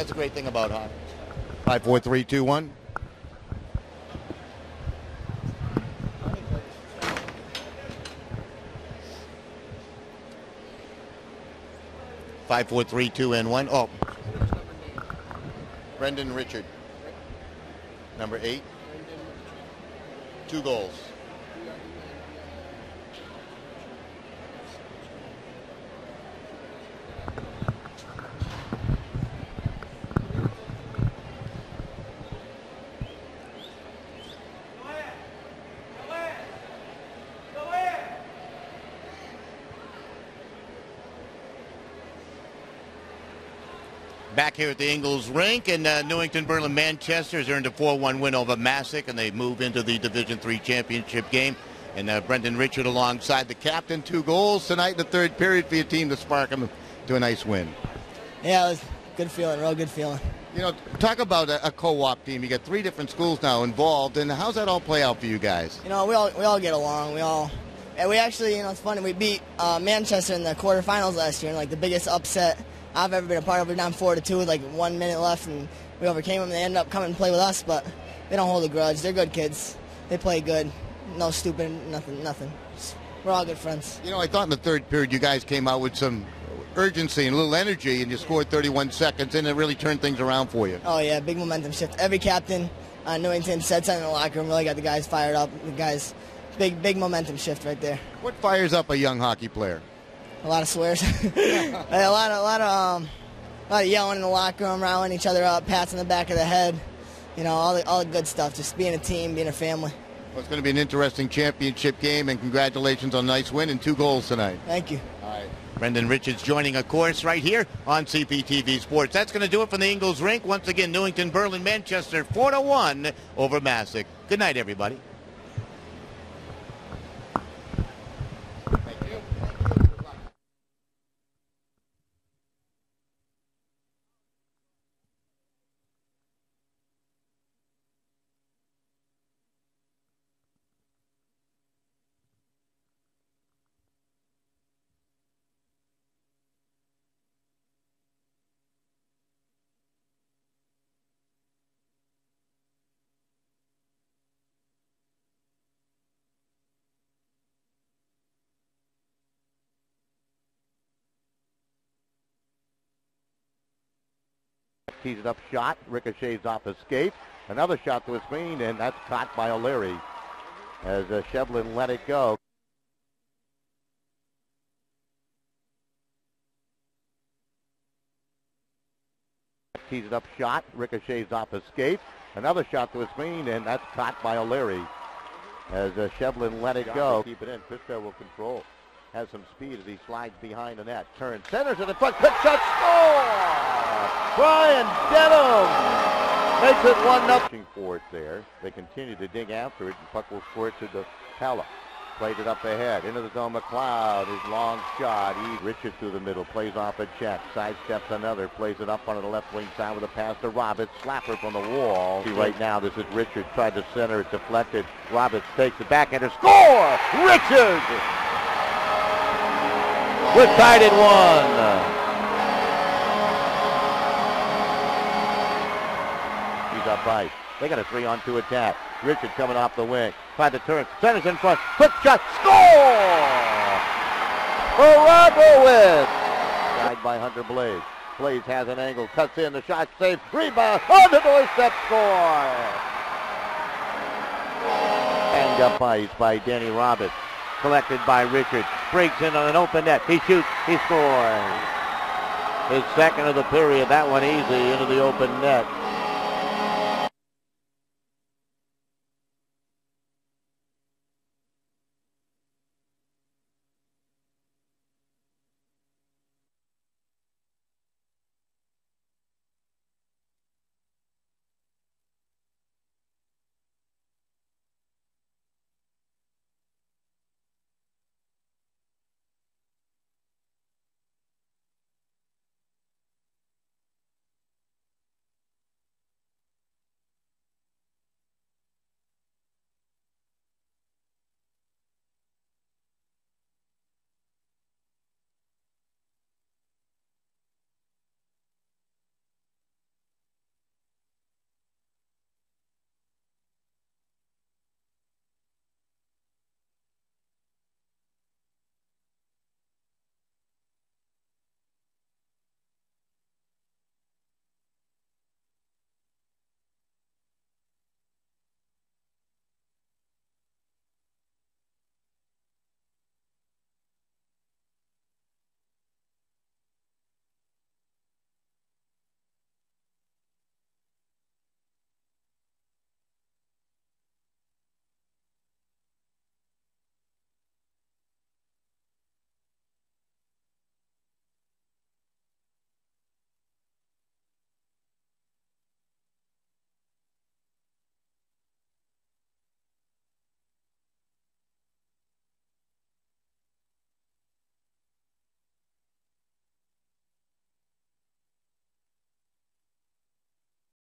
That's a great thing about hockey. 5, 4, 3, 2, 1. Five, 4, 3, 2, and 1. Oh, Brendan Richard, number 8. 2 goals. Back here at the Ingles rink, and Newington-Berlin-Manchester has earned a 4-1 win over Masuk, and they move into the Division III championship game. And Brendan Richard alongside the captain, 2 goals tonight in the third period for your team to spark them to a nice win. Yeah, it was a good feeling, real good feeling. You know, talk about a co-op team. You got 3 different schools now involved, and how's that all play out for you guys? You know, we all get along. We actually, you know, it's funny. We beat Manchester in the quarterfinals last year, and like the biggest upset I've ever been a part of. We're down 4-2 with like 1 minute left, and we overcame them. They ended up coming and play with us, but they don't hold a grudge. They're good kids. They play good. No stupid, nothing. We're all good friends. You know, I thought in the third period you guys came out with some urgency and a little energy, and you scored 31 seconds, and it really turned things around for you. Oh yeah, big momentum shift. Every captain on Newington said something in the locker room. Really got the guys fired up. The guys, big momentum shift right there. What fires up a young hockey player? A lot of swears. a lot of yelling in the locker room, riling each other up, pats on the back of the head. You know, all the good stuff. Just being a team, being a family. Well, it's going to be an interesting championship game, and congratulations on a nice win and 2 goals tonight. Thank you. All right. Brendan Richards joining, of course, right here on CPTV Sports. That's going to do it from the Ingles rink. Once again, Newington-Berlin-Manchester 4-1 over Masuk. Good night, everybody. Tees it up, shot, ricochets off a skate. Another shot to a screen, and that's caught by O'Leary as Shevlin let it go. Tees it up, shot, ricochets off a skate. Another shot to a screen, and that's caught by O'Leary as Shevlin let it go. Keep it in. Christo will control. Has some speed as he slides behind the net. Turns, centers in the front. Quick shot, score! Brian Denham makes it 1-0. For it there. They continue to dig after it, and puck will squirt to the Pella. Played it up ahead. Into the zone, McLeod. His long shot. Richard through the middle. Plays off a check. Sidesteps another. Plays it up onto the left wing side with a pass to Roberts. Slapper from the wall. See right now, this is Richard. Tried to center it. Deflected. Roberts takes it back and a score! Richard! We're tied at 1. He's up ice. They got a 3-on-2 attack. Richard coming off the wing. Tried to turn. Centers in front. Quick shot. Score! For Robowitz. Tied by Hunter Blaze. Blaze has an angle. Cuts in. The shot saved. Rebound. On the doorstep. Score! And up ice by Danny Roberts. Collected by Richard. Breaks in on an open net. He shoots. He scores. His second of the period. That one easy into the open net.